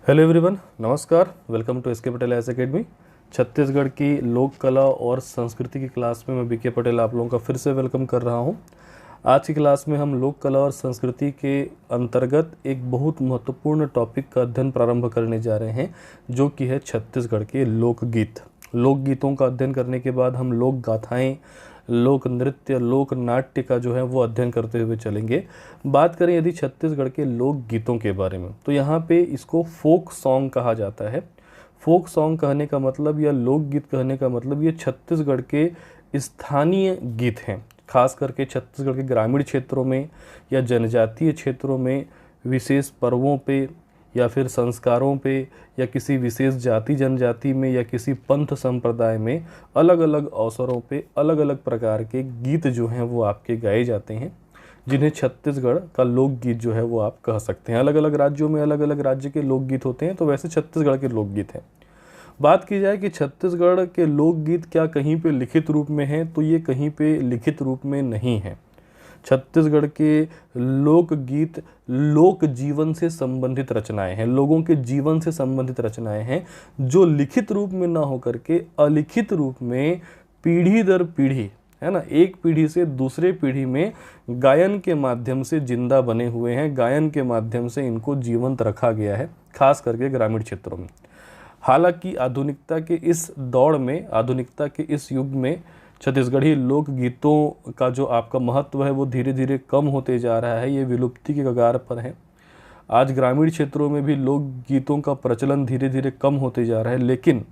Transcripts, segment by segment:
Hello everyone, नमस्कार। Welcome to SK Patel S academy. Chhattisgarh की लोक कला और संस्कृति की क्लास में मैं बीके पटेल आप लोगों का फिर से वेलकम कर रहा हूं। आज की क्लास में हम लोक कला और संस्कृति के अंतर्गत एक बहुत महत्वपूर्ण टॉपिक का अध्ययन प्रारंभ करने जा रहे हैं, जो कि है छत्तीसगढ़ के लोकगीत। लोकगीतों का अध्ययन करने के बाद हम लोक गाथाएँ, लोक नृत्य, लोक नाट्य का जो है वो अध्ययन करते हुए चलेंगे। बात करें यदि छत्तीसगढ़ के लोक गीतों के बारे में, तो यहाँ पे इसको फोक सॉन्ग कहा जाता है। फोक सॉन्ग कहने का मतलब या लोकगीत कहने का मतलब ये छत्तीसगढ़ के स्थानीय गीत हैं। खास करके छत्तीसगढ़ के ग्रामीण क्षेत्रों में या जनजातीय क्षेत्रों में विशेष पर्वों पे या फिर संस्कारों पे या किसी विशेष जाति जनजाति में या किसी पंथ संप्रदाय में अलग अलग अवसरों पे अलग अलग प्रकार के गीत जो हैं वो आपके गाए जाते हैं, जिन्हें छत्तीसगढ़ का लोकगीत जो है वो आप कह सकते हैं। अलग अलग राज्यों में अलग अलग राज्य के लोकगीत होते हैं, तो वैसे छत्तीसगढ़ के लोकगीत हैं। बात की जाए कि छत्तीसगढ़ के लोकगीत क्या कहीं पे लिखित रूप में हैं, तो ये कहीं पे लिखित रूप में नहीं है। छत्तीसगढ़ के लोकगीत लोक जीवन से संबंधित रचनाएं हैं, लोगों के जीवन से संबंधित रचनाएं हैं, जो लिखित रूप में ना होकर के अलिखित रूप में पीढ़ी दर पीढ़ी, है ना, एक पीढ़ी से दूसरे पीढ़ी में गायन के माध्यम से जिंदा बने हुए हैं। गायन के माध्यम से इनको जीवंत रखा गया है, खास करके ग्रामीण क्षेत्रों में। हालांकि आधुनिकता के इस दौर में, आधुनिकता के इस युग में छत्तीसगढ़ी लोकगीतों का जो आपका महत्व है वो धीरे धीरे कम होते जा रहा है। ये विलुप्ति के कगार पर है। आज ग्रामीण क्षेत्रों में भी लोकगीतों का प्रचलन धीरे धीरे कम होते जा रहा है, लेकिन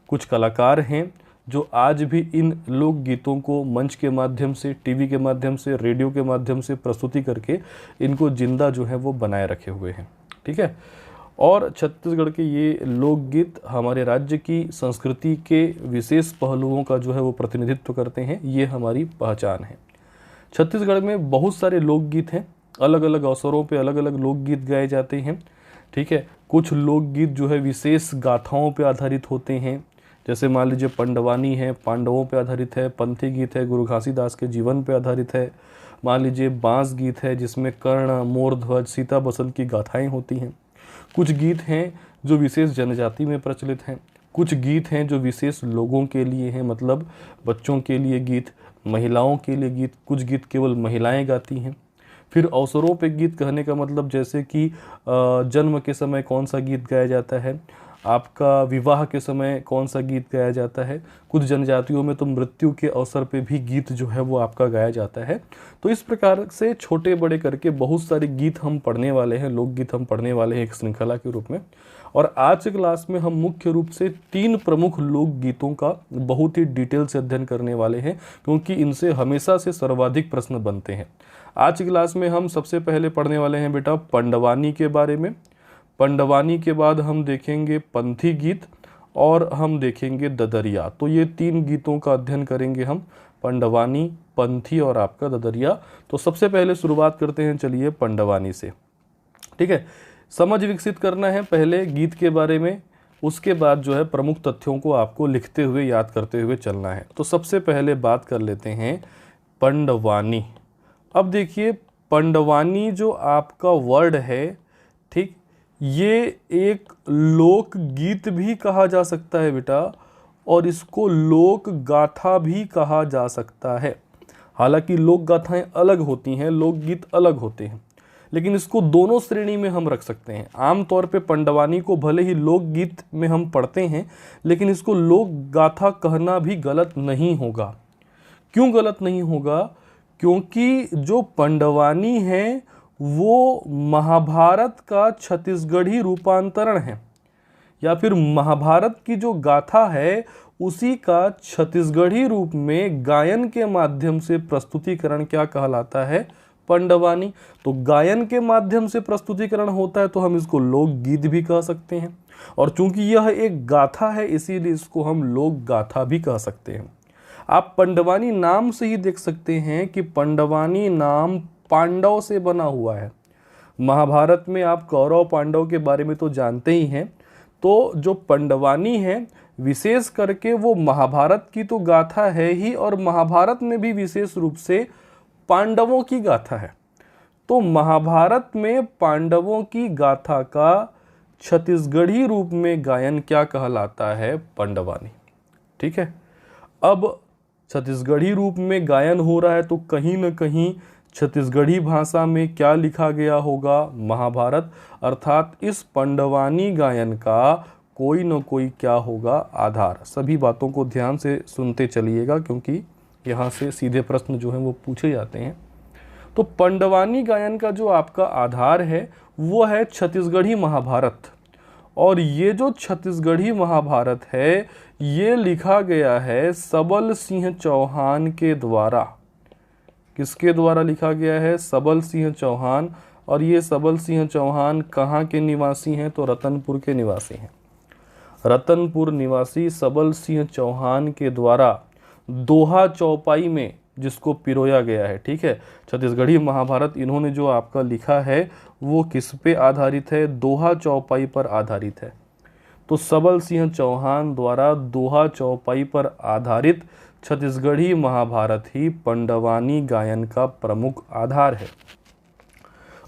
कुछ कलाकार हैं जो आज भी इन लोकगीतों को मंच के माध्यम से, टीवी के माध्यम से, रेडियो के माध्यम से प्रस्तुति करके इनको जिंदा जो है वो बनाए रखे हुए हैं। ठीक है। और छत्तीसगढ़ के ये लोकगीत हमारे राज्य की संस्कृति के विशेष पहलुओं का जो है वो प्रतिनिधित्व करते हैं। ये हमारी पहचान है। छत्तीसगढ़ में बहुत सारे लोकगीत हैं, अलग अलग अवसरों पे अलग अलग लोकगीत गाए जाते हैं। ठीक है। कुछ लोकगीत जो है विशेष गाथाओं पे आधारित होते हैं, जैसे मान लीजिए पंडवानी है, पांडवों पे आधारित है। पंथी गीत है, गुरु घासीदास के जीवन पे आधारित है। मान लीजिए बांस गीत है, जिसमें कर्ण, मोरध्वज, सीता बसंत की गाथाएं होती हैं। कुछ गीत हैं जो विशेष जनजाति में प्रचलित हैं। कुछ गीत हैं जो विशेष लोगों के लिए हैं, मतलब बच्चों के लिए गीत, महिलाओं के लिए गीत। कुछ गीत केवल महिलाएं गाती हैं। फिर अवसरों पे गीत कहने का मतलब जैसे कि जन्म के समय कौन सा गीत गाया जाता है, आपका विवाह के समय कौन सा गीत गाया जाता है। कुछ जनजातियों में तो मृत्यु के अवसर पे भी गीत जो है वो आपका गाया जाता है। तो इस प्रकार से छोटे बड़े करके बहुत सारे गीत हम पढ़ने वाले हैं, लोकगीत हम पढ़ने वाले हैं एक श्रृंखला के रूप में। और आज के क्लास में हम मुख्य रूप से 3 प्रमुख लोकगीतों का बहुत ही डिटेल से अध्ययन करने वाले हैं, क्योंकि इनसे हमेशा से सर्वाधिक प्रश्न बनते हैं। आज की क्लास में हम सबसे पहले पढ़ने वाले हैं बेटा पंडवानी के बारे में। पंडवानी के बाद हम देखेंगे पंथी गीत और हम देखेंगे ददरिया। तो ये 3 गीतों का अध्ययन करेंगे हम, पंडवानी, पंथी और आपका ददरिया। तो सबसे पहले शुरुआत करते हैं, चलिए पंडवानी से। ठीक है। समझ विकसित करना है पहले गीत के बारे में, उसके बाद जो है प्रमुख तथ्यों को आपको लिखते हुए याद करते हुए चलना है। तो सबसे पहले बात कर लेते हैं पंडवानी। अब देखिए, पंडवानी जो आपका वर्ड है, ठीक, ये एक लोक गीत भी कहा जा सकता है बेटा, और इसको लोक गाथा भी कहा जा सकता है। हालांकि लोक गाथाएं अलग होती हैं, लोकगीत अलग होते हैं, लेकिन इसको दोनों श्रेणी में हम रख सकते हैं। आमतौर पे पंडवानी को भले ही लोकगीत में हम पढ़ते हैं, लेकिन इसको लोक गाथा कहना भी गलत नहीं होगा। क्यों गलत नहीं होगा? क्योंकि जो पंडवानी है वो महाभारत का छत्तीसगढ़ी रूपांतरण है, या फिर महाभारत की जो गाथा है उसी का छत्तीसगढ़ी रूप में गायन के माध्यम से प्रस्तुतिकरण क्या कहलाता है? पंडवानी। तो गायन के माध्यम से प्रस्तुतिकरण होता है तो हम इसको लोकगीत भी कह सकते हैं, और चूंकि यह एक गाथा है इसीलिए इसको हम लोक गाथा भी कह सकते हैं। आप पंडवानी नाम से ही देख सकते हैं कि पंडवानी नाम पांडव से बना हुआ है। महाभारत में आप कौरव पांडव के बारे में तो जानते ही हैं, तो जो पंडवानी है विशेष करके वो महाभारत की तो गाथा है ही, और महाभारत में भी विशेष रूप से पांडवों की गाथा है। तो महाभारत में पांडवों की गाथा का छत्तीसगढ़ी रूप में गायन क्या कहलाता है? पंडवानी। ठीक है, अब छत्तीसगढ़ी रूप में गायन हो रहा है तो कहीं न कहीं छत्तीसगढ़ी भाषा में क्या लिखा गया होगा? महाभारत। अर्थात इस पंडवानी गायन का कोई न कोई क्या होगा? आधार। सभी बातों को ध्यान से सुनते चलिएगा क्योंकि यहाँ से सीधे प्रश्न जो हैं वो पूछे जाते हैं। तो पंडवानी गायन का जो आपका आधार है वो है छत्तीसगढ़ी महाभारत, और ये जो छत्तीसगढ़ी महाभारत है ये लिखा गया है सबल सिंह चौहान के द्वारा। किसके द्वारा लिखा गया है? सबल सिंह चौहान। और ये सबल सिंह चौहान कहाँ के निवासी हैं? तो रतनपुर के निवासी हैं। रतनपुर निवासी सबल सिंह चौहान के द्वारा दोहा चौपाई में जिसको पिरोया गया है। ठीक है, छत्तीसगढ़ी महाभारत इन्होंने जो आपका लिखा है वो किस पे आधारित है? दोहा चौपाई पर आधारित है। तो सबल सिंह चौहान द्वारा दोहा चौपाई पर आधारित छत्तीसगढ़ी महाभारत ही पंडवानी गायन का प्रमुख आधार है।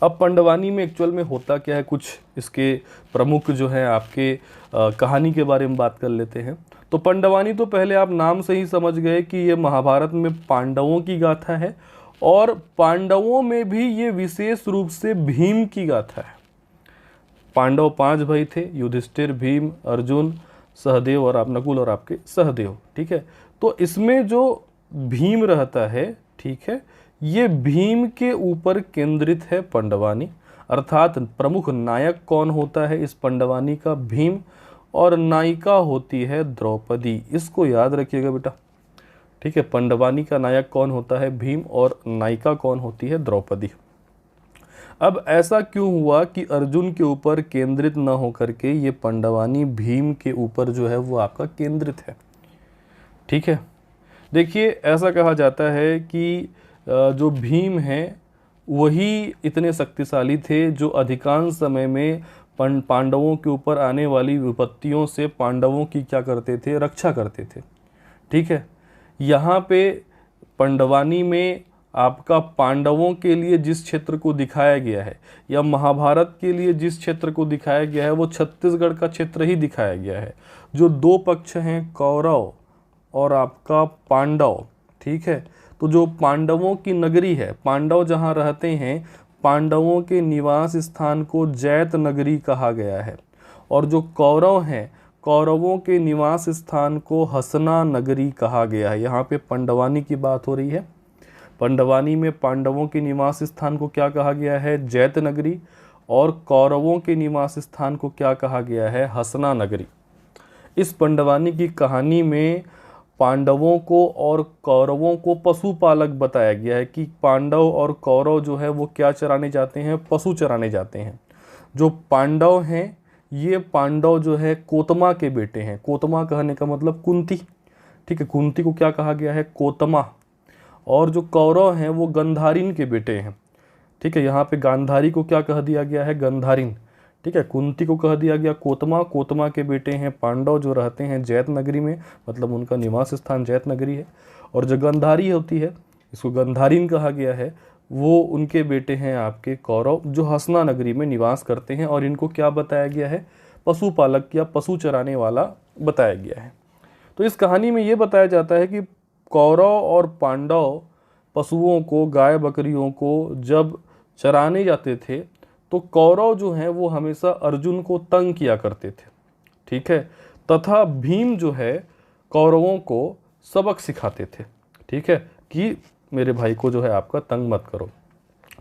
अब पंडवानी में एक्चुअल में होता क्या है, कुछ इसके प्रमुख जो है आपके कहानी के बारे में बात कर लेते हैं। तो पंडवानी तो पहले आप नाम से ही समझ गए कि ये महाभारत में पांडवों की गाथा है, और पांडवों में भी ये विशेष रूप से भीम की गाथा है। पांडव 5 भाई थे, युधिष्ठिर, भीम, अर्जुन, सहदेव और आप नकुल और आपके सहदेव। ठीक है, तो इसमें जो भीम रहता है, ठीक है, ये भीम के ऊपर केंद्रित है पंडवानी। अर्थात प्रमुख नायक कौन होता है इस पंडवानी का? भीम, और नायिका होती है द्रौपदी। इसको याद रखिएगा बेटा। ठीक है, पंडवानी का नायक कौन होता है? भीम, और नायिका कौन होती है? द्रौपदी। अब ऐसा क्यों हुआ कि अर्जुन के ऊपर केंद्रित न होकर के ये पंडवानी भीम के ऊपर जो है वो आपका केंद्रित है? ठीक है, देखिए ऐसा कहा जाता है कि जो भीम हैं वही इतने शक्तिशाली थे जो अधिकांश समय में पांडवों के ऊपर आने वाली विपत्तियों से पांडवों की क्या करते थे? रक्षा करते थे। ठीक है, यहाँ पे पंडवानी में आपका पांडवों के लिए जिस क्षेत्र को दिखाया गया है या महाभारत के लिए जिस क्षेत्र को दिखाया गया है वो छत्तीसगढ़ का क्षेत्र ही दिखाया गया है। जो दो पक्ष हैं कौरव और आपका पांडव, ठीक है, तो जो पांडवों की नगरी है, पांडव जहाँ रहते हैं, पांडवों के निवास स्थान को जैत नगरी कहा गया है, और जो कौरव हैं, कौरवों के निवास स्थान को हसना नगरी कहा गया है। यहाँ पे पंडवानी की बात हो रही है। पंडवानी में पांडवों के निवास स्थान को क्या कहा गया है? जैत नगरी, और कौरवों के निवास स्थान को क्या कहा गया है? हसना नगरी। इस पंडवानी की कहानी में पांडवों को और कौरवों को पशुपालक बताया गया है कि पांडव और कौरव जो है वो क्या चराने जाते हैं? पशु चराने जाते हैं। जो पांडव हैं ये पांडव जो है कोतमा के बेटे हैं। कोतमा कहने का मतलब कुंती। ठीक है, कुंती को क्या कहा गया है? कोतमा। और जो कौरव हैं वो गंधारिन के बेटे हैं। ठीक है, यहाँ पे गांधारी को क्या कह दिया गया है? गंधारिन। ठीक है, कुंती को कह दिया गया कोतमा। कोतमा के बेटे हैं पांडव जो रहते हैं जैत नगरी में, मतलब उनका निवास स्थान जैत नगरी है। और जो गंधारी होती है, इसको गंधारिन कहा गया है, वो उनके बेटे हैं आपके कौरव जो हसना नगरी में निवास करते हैं। और इनको क्या बताया गया है? पशुपालक या पशु चराने वाला बताया गया है। तो इस कहानी में ये बताया जाता है कि कौरव और पांडव पशुओं को, गाय बकरियों को जब चराने जाते थे तो कौरव जो हैं वो हमेशा अर्जुन को तंग किया करते थे। ठीक है, तथा भीम जो है कौरवों को सबक सिखाते थे। ठीक है, कि मेरे भाई को जो है आपका तंग मत करो।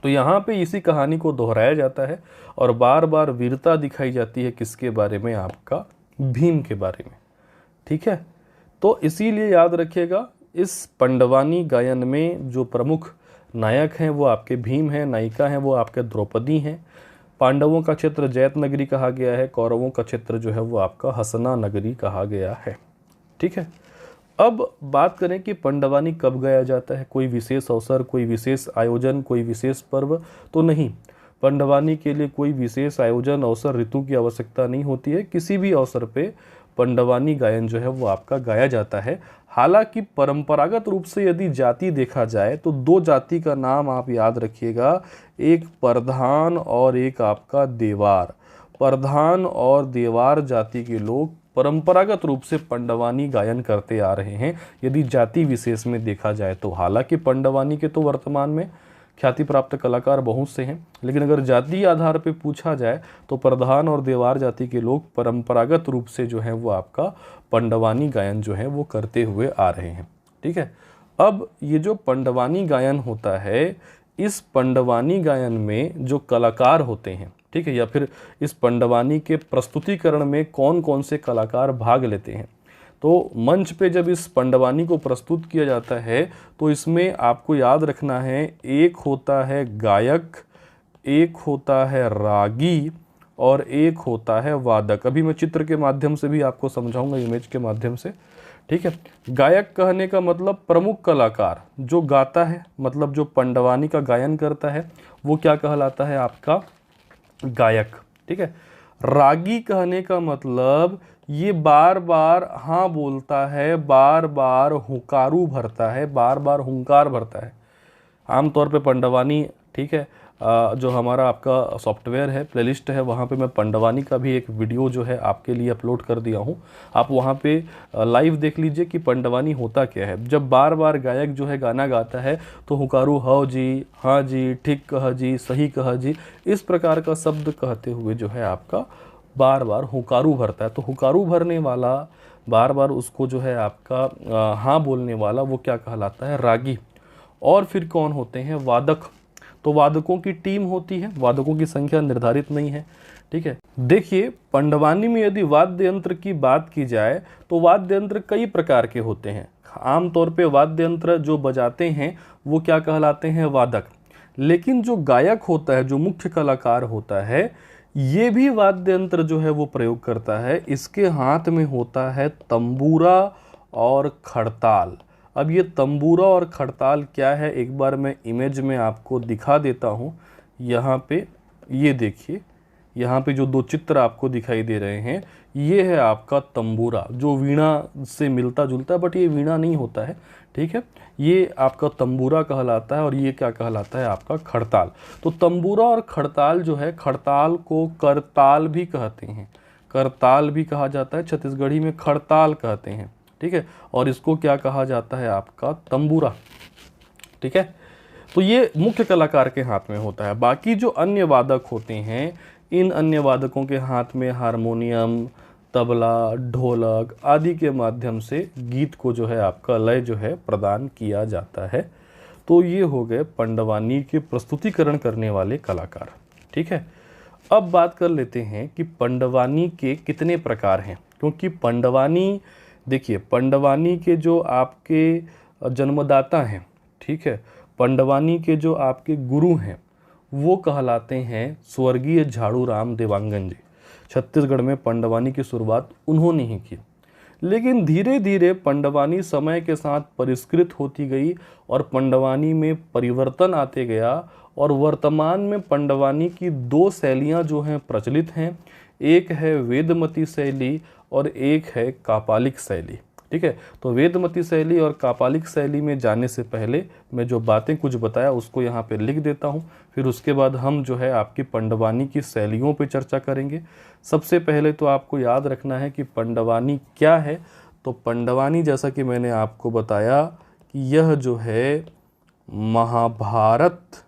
तो यहाँ पे इसी कहानी को दोहराया जाता है और बार बार वीरता दिखाई जाती है। किसके बारे में? आपका भीम के बारे में। ठीक है, तो इसीलिए याद रखिएगा इस पंडवानी गायन में जो प्रमुख नायक हैं वो आपके भीम हैं, नायिका हैं वो आपके द्रौपदी हैं। पांडवों का क्षेत्र जैत नगरी कहा गया है, कौरवों का क्षेत्र जो है वो आपका हसना नगरी कहा गया है। ठीक है, अब बात करें कि पंडवानी कब गाया जाता है? कोई विशेष अवसर, कोई विशेष आयोजन, कोई विशेष पर्व तो नहीं। पंडवानी के लिए कोई विशेष आयोजन, अवसर, ऋतु की आवश्यकता नहीं होती है। किसी भी अवसर पे पंडवानी गायन जो है वो आपका गाया जाता है। हालांकि परंपरागत रूप से यदि जाति देखा जाए तो दो जाति का नाम आप याद रखिएगा, एक प्रधान और एक आपका देवार। प्रधान और देवार जाति के लोग परंपरागत रूप से पंडवानी गायन करते आ रहे हैं यदि जाति विशेष में देखा जाए तो। हालांकि पंडवानी के तो वर्तमान में ख्याति प्राप्त कलाकार बहुत से हैं, लेकिन अगर जातीय आधार पर पूछा जाए तो प्रधान और देवार जाति के लोग परंपरागत रूप से जो है वो आपका पंडवानी गायन जो है वो करते हुए आ रहे हैं। ठीक है, अब ये जो पंडवानी गायन होता है, इस पंडवानी गायन में जो कलाकार होते हैं, ठीक है, या फिर इस पंडवानी के प्रस्तुतिकरण में कौन कौन से कलाकार भाग लेते हैं, तो मंच पे जब इस पंडवानी को प्रस्तुत किया जाता है तो इसमें आपको याद रखना है, एक होता है गायक, एक होता है रागी और एक होता है वादक। अभी मैं चित्र के माध्यम से भी आपको समझाऊंगा, इमेज के माध्यम से। ठीक है, गायक कहने का मतलब प्रमुख कलाकार जो गाता है, मतलब जो पंडवानी का गायन करता है, वो क्या कहलाता है? आपका गायक। ठीक है, रागी कहने का मतलब ये बार बार हाँ बोलता है, बार बार हुंकारू भरता है, बार बार हुंकार भरता है। आमतौर पे पंडवानी, ठीक है, जो हमारा आपका सॉफ्टवेयर है, प्लेलिस्ट है, वहाँ पे मैं पंडवानी का भी एक वीडियो जो है आपके लिए अपलोड कर दिया हूँ। आप वहाँ पे लाइव देख लीजिए कि पंडवानी होता क्या है। जब बार बार गायक जो है गाना गाता है तो हुंकारू हाओ जी, हाँ जी, ठीक कहा जी, सही कहा जी, इस प्रकार का शब्द कहते हुए जो है आपका बार बार हुंकारू भरता है। तो हुंकारू भरने वाला, बार बार उसको जो है आपका हाँ बोलने वाला, वो क्या कहलाता है? रागी। और फिर कौन होते हैं? वादक। तो वादकों की टीम होती है, वादकों की संख्या निर्धारित नहीं है। ठीक है, देखिए पंडवानी में यदि वाद्य यंत्र की बात की जाए तो वाद्य यंत्र कई प्रकार के होते हैं। आमतौर पे वाद्य यंत्र जो बजाते हैं वो क्या कहलाते हैं? वादक। लेकिन जो गायक होता है, जो मुख्य कलाकार होता है, ये भी वाद्य यंत्र जो है वो प्रयोग करता है। इसके हाथ में होता है तंबूरा और खड़ताल। अब ये तंबूरा और खड़ताल क्या है, एक बार मैं इमेज में आपको दिखा देता हूँ। यहाँ पे ये देखिए, यहाँ पे जो दो चित्र आपको दिखाई दे रहे हैं, ये है आपका तंबूरा, जो वीणा से मिलता जुलता है, बट ये वीणा नहीं होता है। ठीक है, ये आपका तंबूरा कहलाता है और ये क्या कहलाता है? आपका खड़ताल। तो तंबूरा और खड़ताल जो है, खड़ताल को करताल भी कहते हैं, करताल भी कहा जाता है, छत्तीसगढ़ी में खड़ताल कहते हैं। ठीक है, और इसको क्या कहा जाता है? आपका तंबूरा। ठीक है, तो ये मुख्य कलाकार के हाथ में होता है। बाकी जो अन्य वादक होते हैं, इन अन्य वादकों के हाथ में हारमोनियम, तबला, ढोलक आदि के माध्यम से गीत को जो है आपका लय जो है प्रदान किया जाता है। तो ये हो गए पंडवानी के प्रस्तुतिकरण करने वाले कलाकार। ठीक है, अब बात कर लेते हैं कि पंडवानी के कितने प्रकार हैं, क्योंकि पंडवानी, देखिए पंडवानी के जो आपके जन्मदाता हैं, ठीक है, पंडवानी के जो आपके गुरु हैं, वो कहलाते हैं स्वर्गीय झाड़ू राम देवांगन जी। छत्तीसगढ़ में पंडवानी की शुरुआत उन्होंने ही की। लेकिन धीरे धीरे पंडवानी समय के साथ परिष्कृत होती गई और पंडवानी में परिवर्तन आते गया, और वर्तमान में पंडवानी की दो शैलियां जो हैं प्रचलित हैं। एक है वेदमती शैली और एक है कापालिक शैली। ठीक है, तो वेदमती शैली और कापालिक शैली में जाने से पहले मैं जो बातें कुछ बताया उसको यहाँ पे लिख देता हूँ, फिर उसके बाद हम जो है आपकी पंडवानी की शैलियों पे चर्चा करेंगे। सबसे पहले तो आपको याद रखना है कि पंडवानी क्या है। तो पंडवानी, जैसा कि मैंने आपको बताया कि यह जो है महाभारत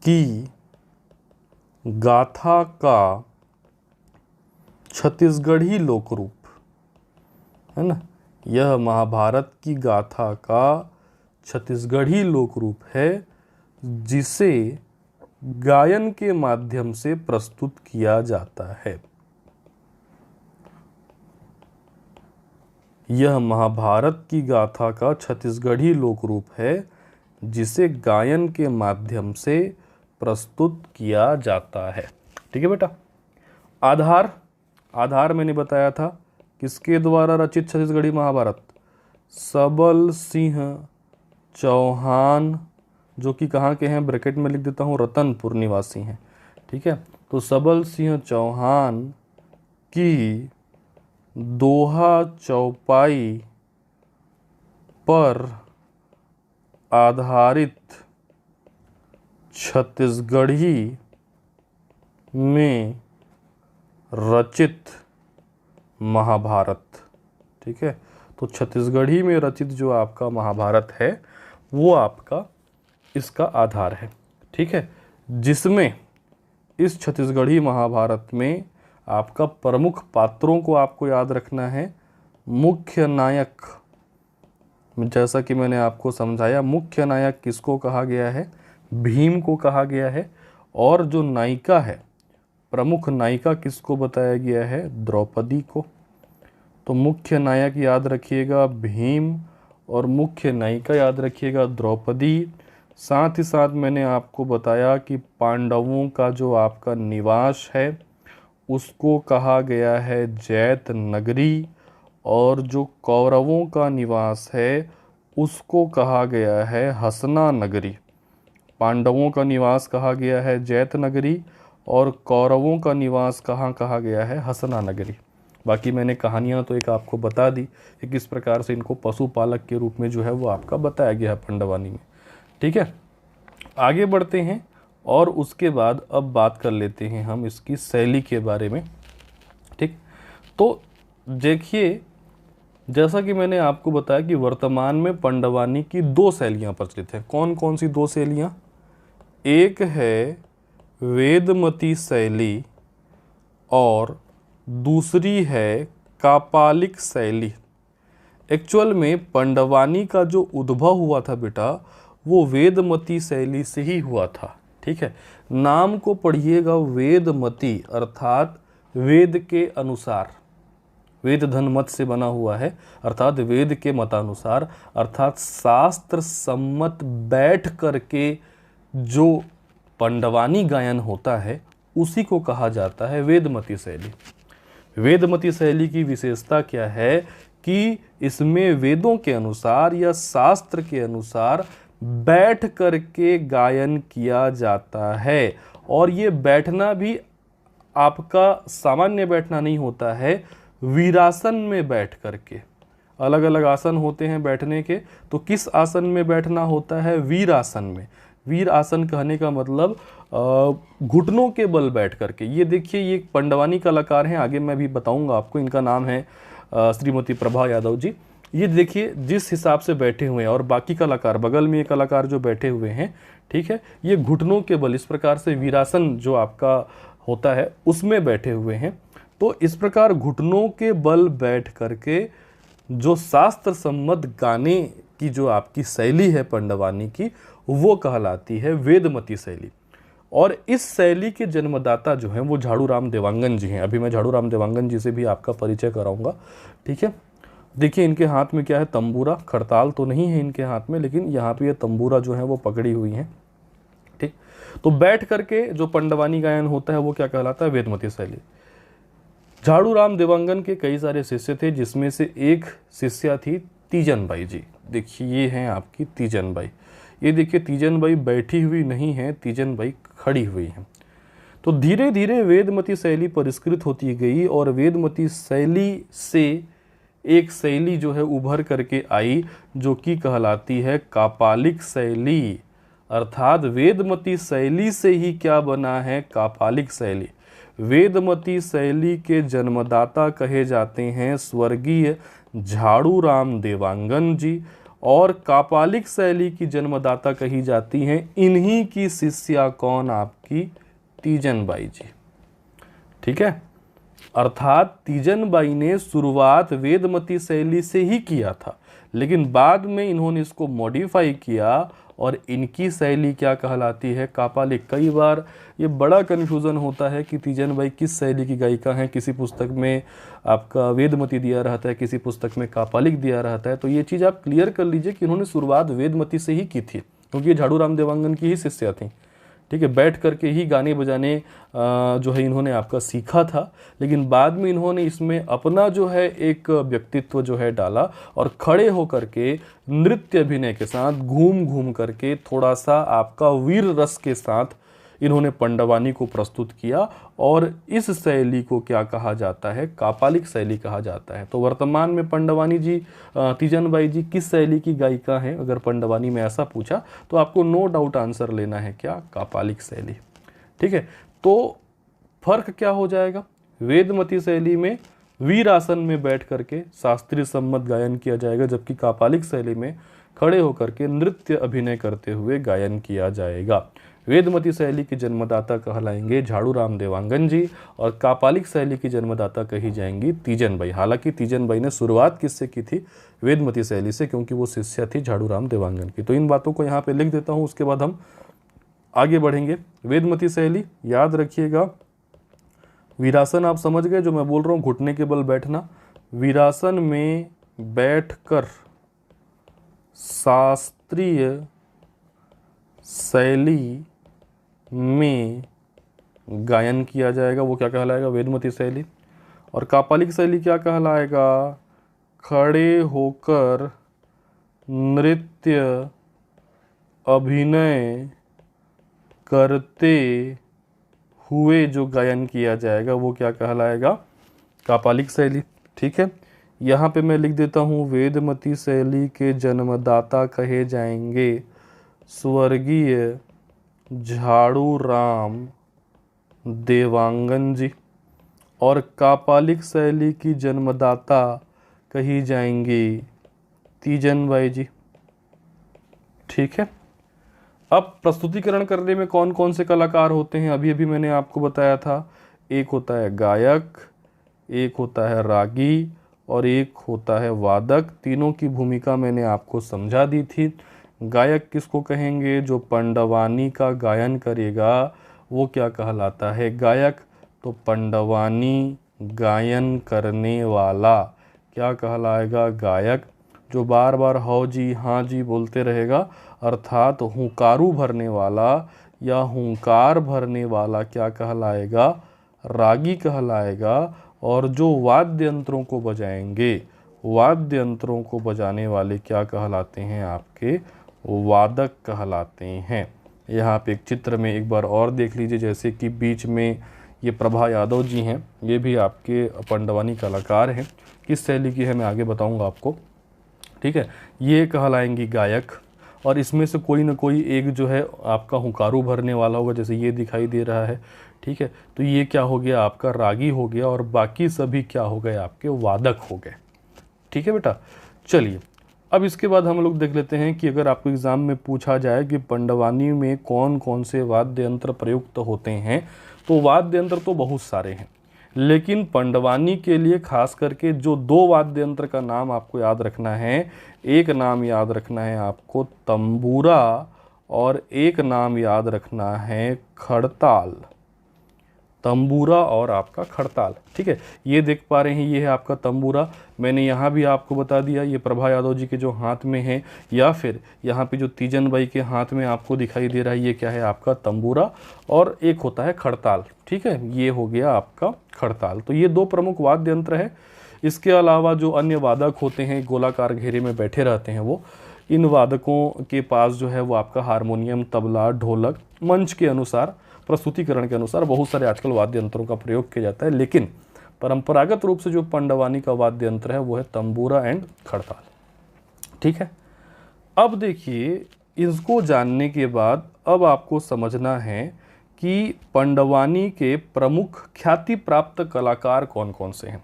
की गाथा का छत्तीसगढ़ी लोक रूप है ना, यह महाभारत की गाथा का छत्तीसगढ़ी लोक रूप है, जिसे गायन के माध्यम से प्रस्तुत किया जाता है। यह महाभारत की गाथा का छत्तीसगढ़ी लोक रूप है, जिसे गायन के माध्यम से प्रस्तुत किया जाता है। ठीक है बेटा, आधार मैंने बताया था किसके द्वारा रचित छत्तीसगढ़ी महाभारत? सबल सिंह चौहान, जो कि कहाँ के हैं, ब्रैकेट में लिख देता हूँ, रतनपुर निवासी हैं। ठीक है, तो सबल सिंह चौहान की दोहा चौपाई पर आधारित छत्तीसगढ़ी में रचित महाभारत। ठीक है, तो छत्तीसगढ़ी में रचित जो आपका महाभारत है वो आपका इसका आधार है। ठीक है, जिसमें इस छत्तीसगढ़ी महाभारत में आपका प्रमुख पात्रों को आपको याद रखना है। मुख्य नायक, जैसा कि मैंने आपको समझाया, मुख्य नायक किसको कहा गया है? भीम को कहा गया है। और जो नायिका है, प्रमुख नायिका किसको बताया गया है? द्रौपदी को। तो मुख्य नायक याद रखिएगा भीम और मुख्य नायिका याद रखिएगा द्रौपदी। साथ ही साथ मैंने आपको बताया कि पांडवों का जो आपका निवास है उसको कहा गया है जैत नगरी, और जो कौरवों का निवास है उसको कहा गया है हसना नगरी। पांडवों का निवास कहा गया है जैत नगरी और कौरवों का निवास कहाँ कहा गया है? हसना नगरी। बाकी मैंने कहानियाँ तो एक आपको बता दी कि किस प्रकार से इनको पशुपालक के रूप में जो है वो आपका बताया गया है पांडवानी में। ठीक है, आगे बढ़ते हैं और उसके बाद अब बात कर लेते हैं हम इसकी शैली के बारे में। ठीक, तो देखिए, जैसा कि मैंने आपको बताया कि वर्तमान में पांडवानी की दो शैलियाँ प्रचलित हैं। कौन कौन सी दो शैलियाँ? एक है वेदमती शैली और दूसरी है कापालिक शैली। एक्चुअल में पांडवानी का जो उद्भव हुआ था बेटा वो वेदमती शैली से ही हुआ था। ठीक है, नाम को पढ़िएगा वेदमती, अर्थात वेद के अनुसार, वेद धन मत से बना हुआ है, अर्थात वेद के मतानुसार, अर्थात शास्त्र सम्मत बैठ करके जो पांडवानी गायन होता है उसी को कहा जाता है वेदमती शैली। वेदमती शैली की विशेषता क्या है कि इसमें वेदों के अनुसार या शास्त्र के अनुसार बैठ करके गायन किया जाता है। और ये बैठना भी आपका सामान्य बैठना नहीं होता है, वीरासन में बैठ करके। अलग अलग आसन होते हैं बैठने के, तो किस आसन में बैठना होता है? वीरासन में। वीर आसन कहने का मतलब घुटनों के बल बैठ करके। ये देखिए, ये एक पांडवानी कलाकार हैं, आगे मैं भी बताऊंगा आपको। इनका नाम है श्रीमती प्रभा यादव जी। ये देखिए जिस हिसाब से बैठे हुए हैं, और बाकी कलाकार, बगल में ये कलाकार जो बैठे हुए हैं, ठीक है, ये घुटनों के बल इस प्रकार से वीरासन जो आपका होता है उसमें बैठे हुए हैं। तो इस प्रकार घुटनों के बल बैठ करके जो शास्त्र सम्मत गाने की जो आपकी शैली है पांडवानी की, वो कहलाती है वेदमती शैली। और इस शैली के जन्मदाता जो हैं वो झाड़ू राम देवांगन जी हैं। अभी मैं झाड़ू राम देवांगन जी से भी आपका परिचय कराऊंगा। ठीक है, देखिए इनके हाथ में क्या है? तंबूरा। खड़ताल तो नहीं है इनके हाथ में, लेकिन यहाँ पे ये तंबूरा जो है वो पकड़ी हुई हैं। ठीक, तो बैठ करके जो पांडवानी गायन होता है वो क्या कहलाता है? वेदमती शैली। झाड़ू राम देवांगन के कई सारे शिष्य थे, जिसमें से एक शिष्या थी तीजन बाई जी। देखिए ये हैं आपकी तीजन बाई। ये देखिए तीजन बाई बैठी हुई नहीं है, तीजन बाई खड़ी हुई हैं। तो धीरे धीरे वेदमती शैली परिष्कृत होती गई और वेदमती शैली से एक शैली जो है उभर करके आई, जो कि कहलाती है कापालिक शैली। अर्थात वेदमती शैली से ही क्या बना है? कापालिक शैली। वेदमती शैली के जन्मदाता कहे जाते हैं स्वर्गीय झाड़ू राम देवांगन जी, और कापालिक शैली की जन्मदाता कही जाती हैं इन्हीं की शिष्या कौन? आपकी तीजन बाई जी। ठीक है, अर्थात तीजन बाई ने शुरुआत वेदमती शैली से ही किया था, लेकिन बाद में इन्होंने इसको मॉडिफाई किया और इनकी शैली क्या कहलाती है? कापालिक। कई बार ये बड़ा कन्फ्यूज़न होता है कि तीजन बाई किस शैली की गायिका हैं। किसी पुस्तक में आपका वेदमती दिया रहता है, किसी पुस्तक में कापालिक दिया रहता है। तो ये चीज़ आप क्लियर कर लीजिए कि इन्होंने शुरुआत वेदमती से ही की थी, क्योंकि ये झाड़ू राम देवांगन की ही शिष्या थी। ठीक है, बैठ करके ही गाने बजाने जो है इन्होंने आपका सीखा था, लेकिन बाद में इन्होंने इसमें अपना जो है एक व्यक्तित्व जो है डाला और खड़े होकर के नृत्य अभिनय के साथ घूम घूम करके थोड़ा सा आपका वीर रस के साथ इन्होंने पांडवानी को प्रस्तुत किया, और इस शैली को क्या कहा जाता है? कापालिक शैली कहा जाता है। तो वर्तमान में पांडवानी जी, तीजन बाई जी किस शैली की गायिका हैं? अगर पांडवानी में ऐसा पूछा तो आपको नो डाउट आंसर लेना है क्या? कापालिक शैली। ठीक है, तो फर्क क्या हो जाएगा? वेदमती शैली में वीरासन में बैठ करके शास्त्रीय सम्मत गायन किया जाएगा, जबकि कापालिक शैली में खड़े होकर के नृत्य अभिनय करते हुए गायन किया जाएगा। वेदमती शैली के जन्मदाता कहलाएंगे झाड़ूराम देवांगन जी और कापालिक शैली की जन्मदाता कही जाएंगी तीजन बाई। हालांकि तीजन बाई ने शुरुआत किससे की थी? वेदमती शैली से, क्योंकि वो शिष्या थी झाड़ूराम देवांगन की। तो इन बातों को यहाँ पे लिख देता हूँ, उसके बाद हम आगे बढ़ेंगे। वेदमती शैली याद रखिएगा। वीरासन आप समझ गए, जो मैं बोल रहा हूँ घुटने के बल बैठना। वीरासन में बैठकर शास्त्रीय शैली में गायन किया जाएगा, वो क्या कहलाएगा? वेदमती शैली। और कापालिक शैली क्या कहलाएगा? खड़े होकर नृत्य अभिनय करते हुए जो गायन किया जाएगा वो क्या कहलाएगा? कापालिक शैली। ठीक है, यहाँ पे मैं लिख देता हूँ वेदमती शैली के जन्मदाता कहे जाएंगे स्वर्गीय झाड़ूराम देवांगन जी, और कापालिक शैली की जन्मदाता कही जाएंगी तीजन बाई जी। ठीक है, अब प्रस्तुतिकरण करने में कौन कौन से कलाकार होते हैं? अभी अभी मैंने आपको बताया था, एक होता है गायक, एक होता है रागी और एक होता है वादक। तीनों की भूमिका मैंने आपको समझा दी थी। गायक किसको कहेंगे? जो पंडवानी का गायन करेगा वो क्या कहलाता है? गायक। तो पंडवानी गायन करने वाला क्या कहलाएगा? गायक। जो बार बार हो जी हाँ जी बोलते रहेगा, अर्थात हुंकारू भरने वाला या हुंकार भरने वाला क्या कहलाएगा? रागी कहलाएगा। और जो वाद्य यंत्रों को बजाएंगे, वाद्य यंत्रों को बजाने वाले क्या कहलाते हैं? आपके वादक कहलाते हैं। यहाँ पे एक चित्र में एक बार और देख लीजिए, जैसे कि बीच में ये प्रभा यादव जी हैं, ये भी आपके पंडवानी कलाकार हैं। किस शैली की है मैं आगे बताऊंगा आपको। ठीक है, ये कहलाएंगी गायक। और इसमें से कोई ना कोई एक जो है आपका हुंकारू भरने वाला होगा, जैसे ये दिखाई दे रहा है। ठीक है, तो ये क्या हो गया? आपका रागी हो गया, और बाकी सभी क्या हो गए? आपके वादक हो गए। ठीक है बेटा, चलिए अब इसके बाद हम लोग देख लेते हैं कि अगर आपको एग्जाम में पूछा जाए कि पंडवानी में कौन कौन से वाद्य यंत्र प्रयुक्त होते हैं, तो वाद्य यंत्र तो बहुत सारे हैं, लेकिन पंडवानी के लिए खास करके जो दो वाद्य यंत्र का नाम आपको याद रखना है, एक नाम याद रखना है आपको तंबूरा और एक नाम याद रखना है खड़ताल। तंबूरा और आपका खड़ताल। ठीक है, ये देख पा रहे हैं, ये है आपका तंबूरा। मैंने यहाँ भी आपको बता दिया, ये प्रभा यादव जी के जो हाथ में है, या फिर यहाँ पे जो तीजन बाई के हाथ में आपको दिखाई दे रहा है, ये क्या है? आपका तंबूरा। और एक होता है खड़ताल। ठीक है, ये हो गया आपका खड़ताल। तो ये दो प्रमुख वाद्य यंत्र है। इसके अलावा जो अन्य वादक होते हैं, गोलाकार घेरे में बैठे रहते हैं, वो इन वादकों के पास जो है वो आपका हारमोनियम, तबला, ढोलक, मंच के अनुसार, प्रस्तुतिकरण के अनुसार बहुत सारे आजकल वाद्य यंत्रों का प्रयोग किया जाता है, लेकिन परंपरागत रूप से जो पंडवानी का वाद्य यंत्र है वो है तंबूरा एंड खड़ताल। ठीक है, अब देखिए, इसको जानने के बाद अब आपको समझना है कि पंडवानी के प्रमुख ख्याति प्राप्त कलाकार कौन कौन से हैं।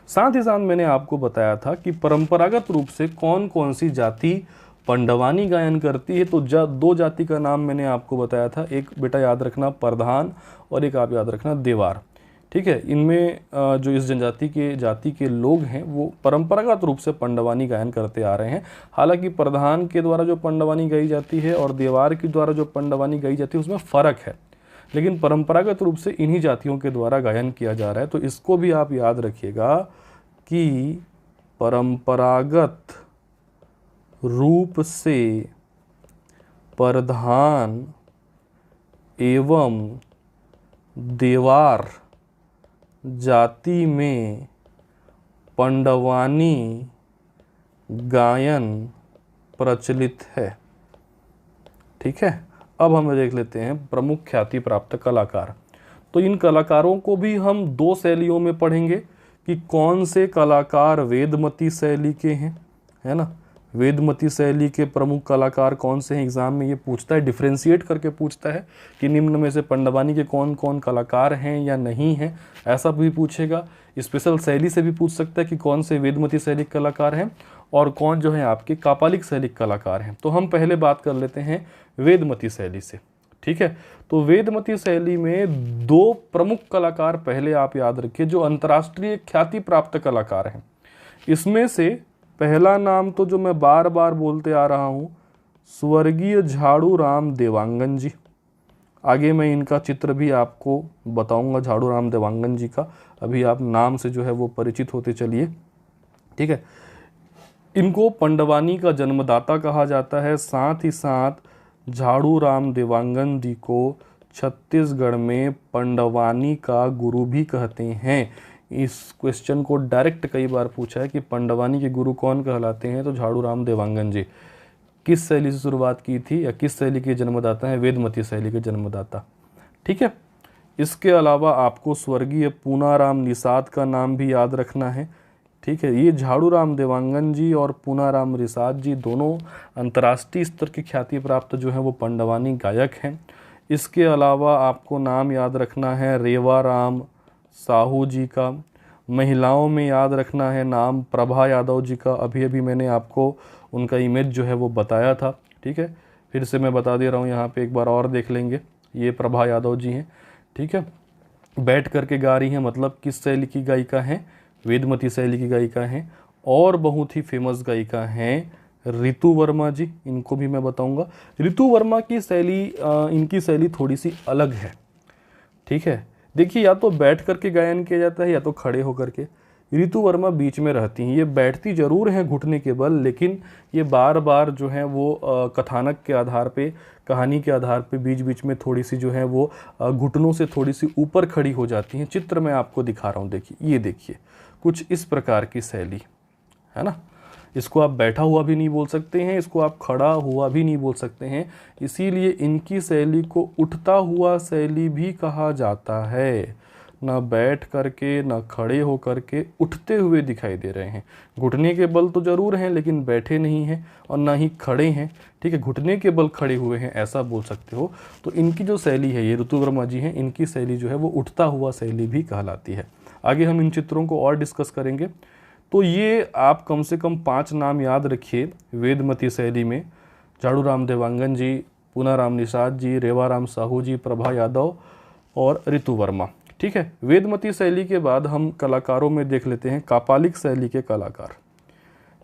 साथ ही साथ मैंने आपको बताया था कि परंपरागत रूप से कौन कौन सी जाति पंडवानी गायन करती है। तो दो जाति का नाम मैंने आपको बताया था, एक बेटा याद रखना प्रधान और एक आप याद रखना देवार। ठीक है, इनमें जो इस जनजाति के जाति के लोग हैं वो परंपरागत रूप से पंडवानी गायन करते आ रहे हैं। हालांकि प्रधान के द्वारा जो पंडवानी गाई जाती है और देवार के द्वारा जो पंडवानी गाई जाती है उसमें फ़र्क है, लेकिन परंपरागत रूप से इन्हीं जातियों के द्वारा गायन किया जा रहा है। तो इसको भी आप याद रखिएगा कि परंपरागत रूप से प्रधान एवं देवार जाति में पंडवानी गायन प्रचलित है। ठीक है, अब हम देख लेते हैं प्रमुख ख्याति प्राप्त कलाकार। तो इन कलाकारों को भी हम दो शैलियों में पढ़ेंगे कि कौन से कलाकार वेदमती शैली के हैं, है ना। वेदमती शैली के प्रमुख कलाकार कौन से हैं, एग्जाम में ये पूछता है, डिफ्रेंशिएट करके पूछता है कि निम्न में से पंडवानी के कौन कौन कलाकार हैं या नहीं हैं, ऐसा भी पूछेगा। स्पेशल शैली से भी पूछ सकता है कि कौन से वेदमती शैली के कलाकार हैं और कौन जो है आपके कापालिक शैली के कलाकार हैं। तो हम पहले बात कर लेते हैं वेदमती शैली से, ठीक है। तो वेदमती शैली में दो प्रमुख कलाकार पहले आप याद रखिए जो अंतर्राष्ट्रीय ख्याति प्राप्त कलाकार हैं। इसमें से पहला नाम तो जो मैं बार बार बोलते आ रहा हूं, स्वर्गीय झाड़ू राम देवांगन जी। आगे मैं इनका चित्र भी आपको बताऊंगा झाड़ू राम देवांगन जी का, अभी आप नाम से जो है वो परिचित होते चलिए, ठीक है। इनको पंडवानी का जन्मदाता कहा जाता है, साथ ही साथ झाड़ू राम देवांगन जी को छत्तीसगढ़ में पंडवानी का गुरु भी कहते हैं। इस क्वेश्चन को डायरेक्ट कई बार पूछा है कि पंडवानी के गुरु कौन कहलाते हैं, तो झाड़ू राम देवांगन जी। किस शैली से शुरुआत की थी या किस शैली के जन्मदाता हैं, वेदमती शैली के जन्मदाता, ठीक है। इसके अलावा आपको स्वर्गीय पूनाराम निषाद का नाम भी याद रखना है, ठीक है। ये झाड़ू राम देवांगन जी और पूनाराम निषाद जी दोनों अंतर्राष्ट्रीय स्तर की ख्याति प्राप्त जो है वो पंडवानी गायक हैं। इसके अलावा आपको नाम याद रखना है रेवा राम साहू जी का। महिलाओं में याद रखना है नाम प्रभा यादव जी का, अभी अभी मैंने आपको उनका इमेज जो है वो बताया था, ठीक है। फिर से मैं बता दे रहा हूँ, यहाँ पे एक बार और देख लेंगे, ये प्रभा यादव जी हैं, ठीक है। बैठ करके गा रही हैं, मतलब किस शैली की गायिका हैं, वेदमती शैली की गायिका हैं। और बहुत ही फेमस गायिका हैं ऋतु वर्मा जी, इनको भी मैं बताऊंगा। ऋतु वर्मा की शैली, इनकी शैली थोड़ी सी अलग है, ठीक है। देखिए, या तो बैठ करके गायन किया जाता है या तो खड़े होकर के। ऋतु वर्मा बीच में रहती हैं, ये बैठती जरूर हैं घुटने के बल, लेकिन ये बार बार जो है वो कथानक के आधार पे, कहानी के आधार पे बीच बीच में थोड़ी सी जो है वो घुटनों से थोड़ी सी ऊपर खड़ी हो जाती हैं। चित्र मैं आपको दिखा रहा हूँ, देखिए, ये देखिए, कुछ इस प्रकार की शैली है ना। इसको आप बैठा हुआ भी नहीं बोल सकते हैं, इसको आप खड़ा हुआ भी नहीं बोल सकते हैं, इसीलिए इनकी शैली को उठता हुआ शैली भी कहा जाता है। ना बैठ करके ना खड़े हो करके, उठते हुए दिखाई दे रहे हैं। घुटने के बल तो जरूर हैं लेकिन बैठे नहीं हैं और ना ही खड़े हैं, ठीक है। घुटने के बल खड़े हुए हैं, ऐसा बोल सकते हो। तो इनकी जो शैली है, ये ऋतु वर्मा जी हैं, इनकी शैली जो है वो उठता हुआ शैली भी कहलाती है। आगे हम इन चित्रों को और डिस्कस करेंगे। तो ये आप कम से कम 5 नाम याद रखिए वेदमती शैली में, झाड़ू राम देवांगन जी, पूनाराम निषाद जी, रेवा राम साहू जी, प्रभा यादव और ऋतु वर्मा, ठीक है। वेदमती शैली के बाद हम कलाकारों में देख लेते हैं कापालिक शैली के कलाकार।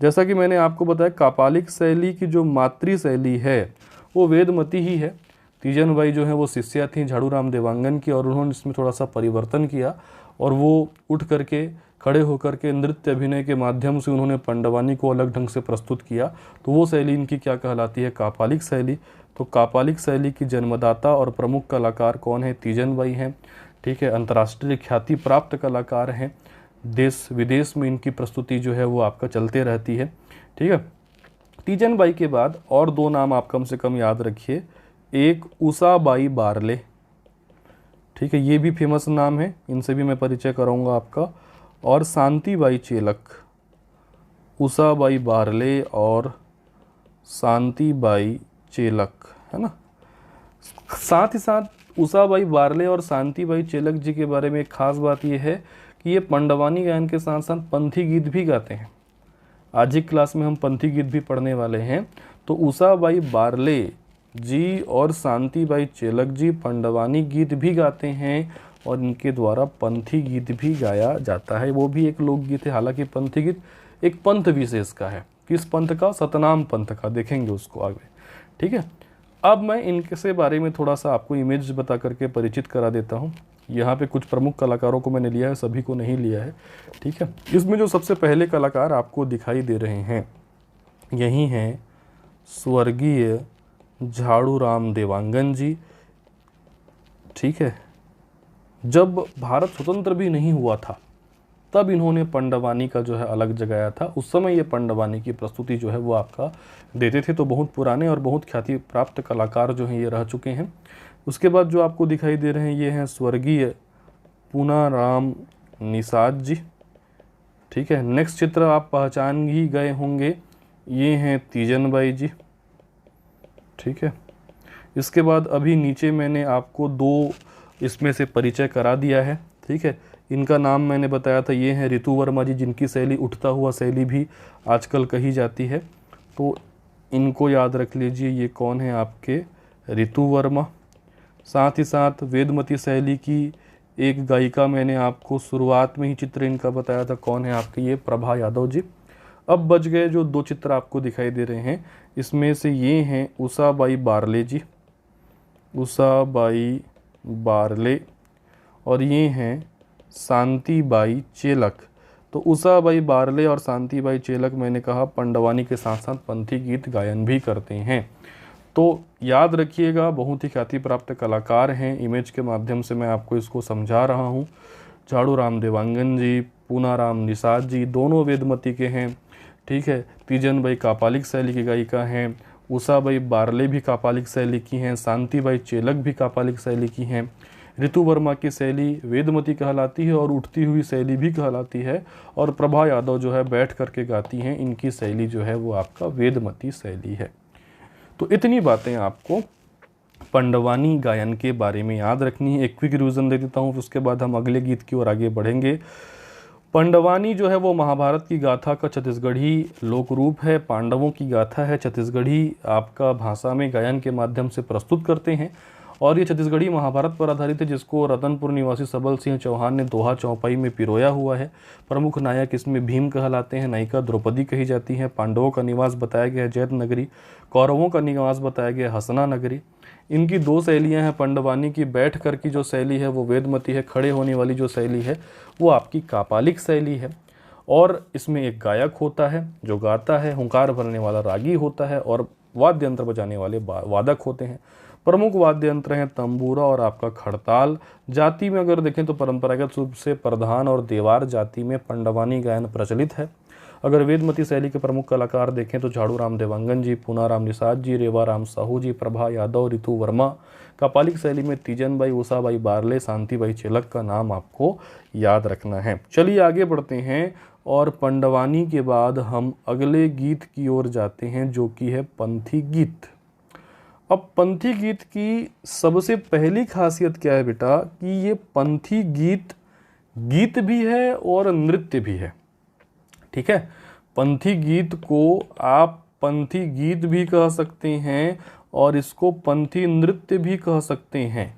जैसा कि मैंने आपको बताया, कापालिक शैली की जो मातृ शैली है वो वेदमती ही है। तीजन बाई जो है वो शिष्या थी झाड़ू राम देवांगन की, और उन्होंने इसमें थोड़ा सा परिवर्तन किया और वो उठ करके खड़े होकर के नृत्य अभिनय के माध्यम से उन्होंने पंडवानी को अलग ढंग से प्रस्तुत किया। तो वो शैली इनकी क्या कहलाती है, कापालिक शैली। तो कापालिक शैली की जन्मदाता और प्रमुख कलाकार कौन है, तीजन बाई हैं, ठीक है। अंतर्राष्ट्रीय ख्याति प्राप्त कलाकार हैं, देश विदेश में इनकी प्रस्तुति जो है वो आपका चलते रहती है, ठीक है। तीजन बाई के बाद और 2 नाम आप कम से कम याद रखिए, एक उषा बाई बारले, ठीक है, ये भी फेमस नाम है, इनसे भी मैं परिचय कराऊंगा आपका। और शांति बाई चेलक, उषा बाई बारले और शांति बाई चेलक, है ना। साथ ही साथ उषा बाई बारले और शांति बाई चेलक जी के बारे में एक खास बात यह है कि ये पंडवानी गायन के साथ साथ पंथी गीत भी गाते हैं। आज की क्लास में हम पंथी गीत भी पढ़ने वाले हैं। तो उषा बाई बारले जी और शांति बाई चेलक जी पंडवानी गीत भी गाते हैं और इनके द्वारा पंथी गीत भी गाया जाता है। वो भी एक लोकगीत है, हालांकि पंथी गीत एक पंथ विशेष का है। किस पंथ का, सतनाम पंथ का, देखेंगे उसको आगे, ठीक है। अब मैं इनके से बारे में थोड़ा सा आपको इमेज बता करके परिचित करा देता हूँ। यहाँ पे कुछ प्रमुख कलाकारों को मैंने लिया है, सभी को नहीं लिया है, ठीक है। इसमें जो सबसे पहले कलाकार आपको दिखाई दे रहे हैं यही हैं स्वर्गीय झाड़ू राम देवांगन जी, ठीक है। जब भारत स्वतंत्र भी नहीं हुआ था तब इन्होंने पंडवानी का जो है अलग जगाया था। उस समय ये पंडवानी की प्रस्तुति जो है वो आपका देते थे। तो बहुत पुराने और बहुत ख्याति प्राप्त कलाकार जो हैं ये रह चुके हैं। उसके बाद जो आपको दिखाई दे रहे हैं ये हैं स्वर्गीय पूनाराम निषाद जी, ठीक है। नेक्स्ट चित्र आप पहचान ही गए होंगे, ये हैं तीजन बाई जी, ठीक है। इसके बाद अभी नीचे मैंने आपको दो इसमें से परिचय करा दिया है, ठीक है। इनका नाम मैंने बताया था, ये हैं ऋतु वर्मा जी, जिनकी शैली उठता हुआ शैली भी आजकल कही जाती है, तो इनको याद रख लीजिए। ये कौन है आपके, ऋतु वर्मा। साथ ही साथ वेदमती शैली की एक गायिका मैंने आपको शुरुआत में ही चित्र इनका बताया था, कौन है आपके, ये प्रभा यादव जी। अब बच गए जो दो चित्र आपको दिखाई दे रहे हैं, इसमें से ये हैं उषाबाई बारले जी, उषाबाई बारले, और ये हैं शांतिबाई चेलक। तो उषाबाई बारले और शांतिबाई चेलक मैंने कहा पंडवानी के साथ साथ पंथी गीत गायन भी करते हैं। तो याद रखिएगा, बहुत ही ख्याति प्राप्त कलाकार हैं। इमेज के माध्यम से मैं आपको इसको समझा रहा हूँ। झाड़ू राम देवांगन जी, पूनाराम निषाद जी, दोनों वेदमती के हैं, ठीक है। तीजन बाई कापालिक शैली की गायिका हैं, उषाबाई बारले भी कापालिक शैली की हैं, शांतिबाई चेलक भी कापालिक शैली की हैं। ऋतु वर्मा की शैली वेदमती कहलाती है और उठती हुई शैली भी कहलाती है, और प्रभा यादव जो है बैठ करके गाती हैं, इनकी शैली जो है वो आपका वेदमती शैली है। तो इतनी बातें आपको पंडवानी गायन के बारे में याद रखनी है। एक क्विक रिवीजन दे देता हूँ, उसके बाद हम अगले गीत की ओर आगे बढ़ेंगे। पंडवानी जो है वो महाभारत की गाथा का छत्तीसगढ़ी लोक रूप है, पांडवों की गाथा है, छत्तीसगढ़ी आपका भाषा में गायन के माध्यम से प्रस्तुत करते हैं, और ये छत्तीसगढ़ी महाभारत पर आधारित है, जिसको रतनपुर निवासी सबल सिंह चौहान ने दोहा चौपाई में पिरोया हुआ है। प्रमुख नायक इसमें भीम कहलाते हैं, नायिका द्रौपदी कही जाती है। पांडवों का निवास बताया गया है जैत नगरी, कौरवों का निवास बताया गया है हसना नगरी। इनकी दो शैलियाँ हैं, पंडवानी की बैठ कर की जो शैली है वो वेदमती है, खड़े होने वाली जो शैली है वो आपकी कापालिक शैली है। और इसमें एक गायक होता है जो गाता है, हुंकार भरने वाला रागी होता है, और वाद्य यंत्र बजाने वाले वादक होते हैं। प्रमुख वाद्य यंत्र हैं तंबूरा और आपका खड़ताल। जाति में अगर देखें तो परंपरागत रूप से प्रधान और देवार जाति में पंडवानी गायन प्रचलित है। अगर वेदमती शैली के प्रमुख कलाकार देखें तो झाड़ू राम देवांगन जी, पूनाराम निषाद जी, रेवा राम साहू जी, प्रभा यादव, ऋतु वर्मा। कापालिक शैली में तीजन बाई, उषाबाई बारले, शांतिबाई चेलक का नाम आपको याद रखना है। चलिए आगे बढ़ते हैं, और पंडवानी के बाद हम अगले गीत की ओर जाते हैं, जो कि है पंथी गीत। अब पंथी गीत की सबसे पहली खासियत क्या है बेटा, कि ये पंथी गीत गीत भी है और नृत्य भी है, ठीक है। पंथी गीत को आप पंथी गीत भी कह सकते हैं और इसको पंथी नृत्य भी कह सकते हैं।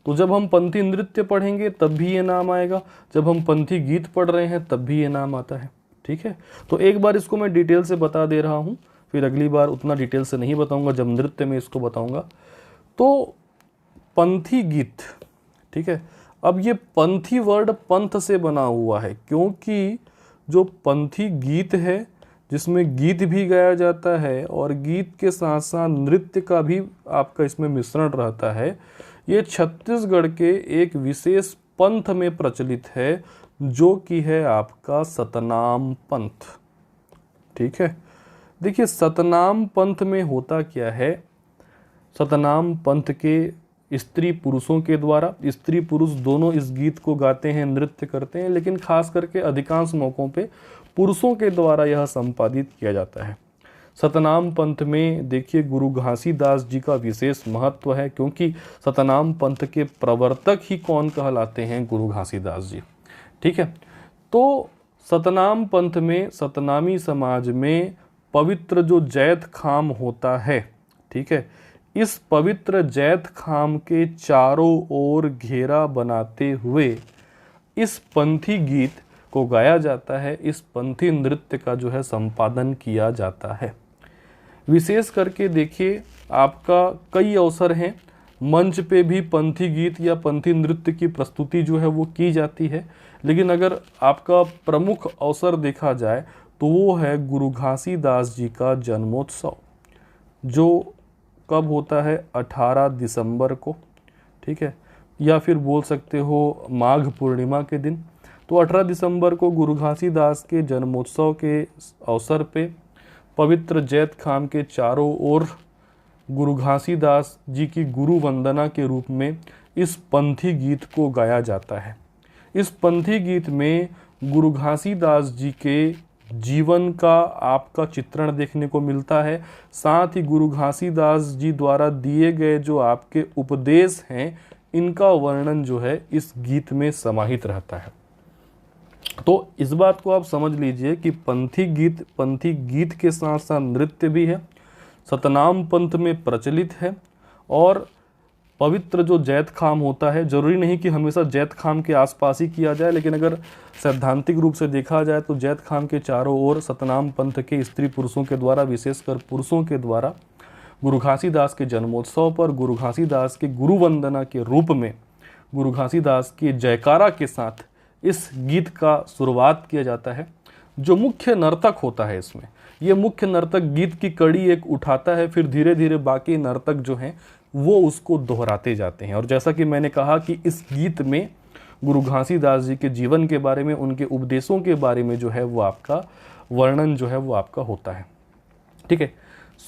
तो जब हम पंथी नृत्य पढ़ेंगे तब भी ये नाम आएगा, जब हम पंथी गीत पढ़ रहे हैं तब भी ये नाम आता है, ठीक है। तो एक बार इसको मैं डिटेल से बता दे रहा हूँ, फिर अगली बार उतना डिटेल से नहीं बताऊंगा, जब नृत्य में इसको बताऊंगा। तो पंथी गीत, ठीक है। अब ये पंथी वर्ड पंथ से बना हुआ है, क्योंकि जो पंथी गीत है जिसमें गीत भी गाया जाता है और गीत के साथ साथ नृत्य का भी आपका इसमें मिश्रण रहता है, ये छत्तीसगढ़ के एक विशेष पंथ में प्रचलित है, जो कि है आपका सतनाम पंथ, ठीक है। देखिए सतनाम पंथ में होता क्या है, सतनाम पंथ के स्त्री पुरुषों के द्वारा, स्त्री पुरुष दोनों इस गीत को गाते हैं, नृत्य करते हैं, लेकिन खास करके अधिकांश मौकों पे पुरुषों के द्वारा यह संपादित किया जाता है। सतनाम पंथ में देखिए गुरु घासीदास जी का विशेष महत्व है, क्योंकि सतनाम पंथ के प्रवर्तक ही कौन कहलाते हैं, गुरु घासीदास जी, ठीक है। तो सतनाम पंथ में, सतनामी समाज में पवित्र जो जैत खाम होता है, ठीक है, इस पवित्र जैत खाम के चारों ओर घेरा बनाते हुए इस पंथी गीत को गाया जाता है, इस पंथी नृत्य का जो है संपादन किया जाता है। विशेष करके देखिए आपका कई अवसर हैं, मंच पे भी पंथी गीत या पंथी नृत्य की प्रस्तुति जो है वो की जाती है, लेकिन अगर आपका प्रमुख अवसर देखा जाए तो वो है गुरु घासीदास जी का जन्मोत्सव, जो कब होता है, 18 दिसंबर को, ठीक है, या फिर बोल सकते हो माघ पूर्णिमा के दिन। तो 18 दिसंबर को गुरु घासीदास के जन्मोत्सव के अवसर पे पवित्र जैत खाम के चारों ओर गुरु घासीदास जी की गुरु वंदना के रूप में इस पंथी गीत को गाया जाता है। इस पंथी गीत में गुरु घासीदास जी के जीवन का आपका चित्रण देखने को मिलता है। साथ ही गुरु घासीदास जी द्वारा दिए गए जो आपके उपदेश हैं, इनका वर्णन जो है इस गीत में समाहित रहता है। तो इस बात को आप समझ लीजिए कि पंथी गीत के साथ साथ नृत्य भी है, सतनाम पंथ में प्रचलित है। और पवित्र जो जैत खाम होता है, जरूरी नहीं कि हमेशा जैत खाम के आसपास ही किया जाए, लेकिन अगर सैद्धांतिक रूप से देखा जाए तो जैत खाम के चारों ओर सतनाम पंथ के स्त्री पुरुषों के द्वारा, विशेषकर पुरुषों के द्वारा, गुरु घासीदास के जन्मोत्सव पर गुरु घासीदास के गुरु वंदना के रूप में गुरु घासीदास के जयकारा के साथ इस गीत का शुरुआत किया जाता है। जो मुख्य नर्तक होता है इसमें, ये मुख्य नर्तक गीत की कड़ी एक उठाता है, फिर धीरे धीरे बाकी नर्तक जो हैं वो उसको दोहराते जाते हैं। और जैसा कि मैंने कहा कि इस गीत में गुरु घासीदास जी के जीवन के बारे में, उनके उपदेशों के बारे में जो है वो आपका वर्णन जो है वो आपका होता है। ठीक है,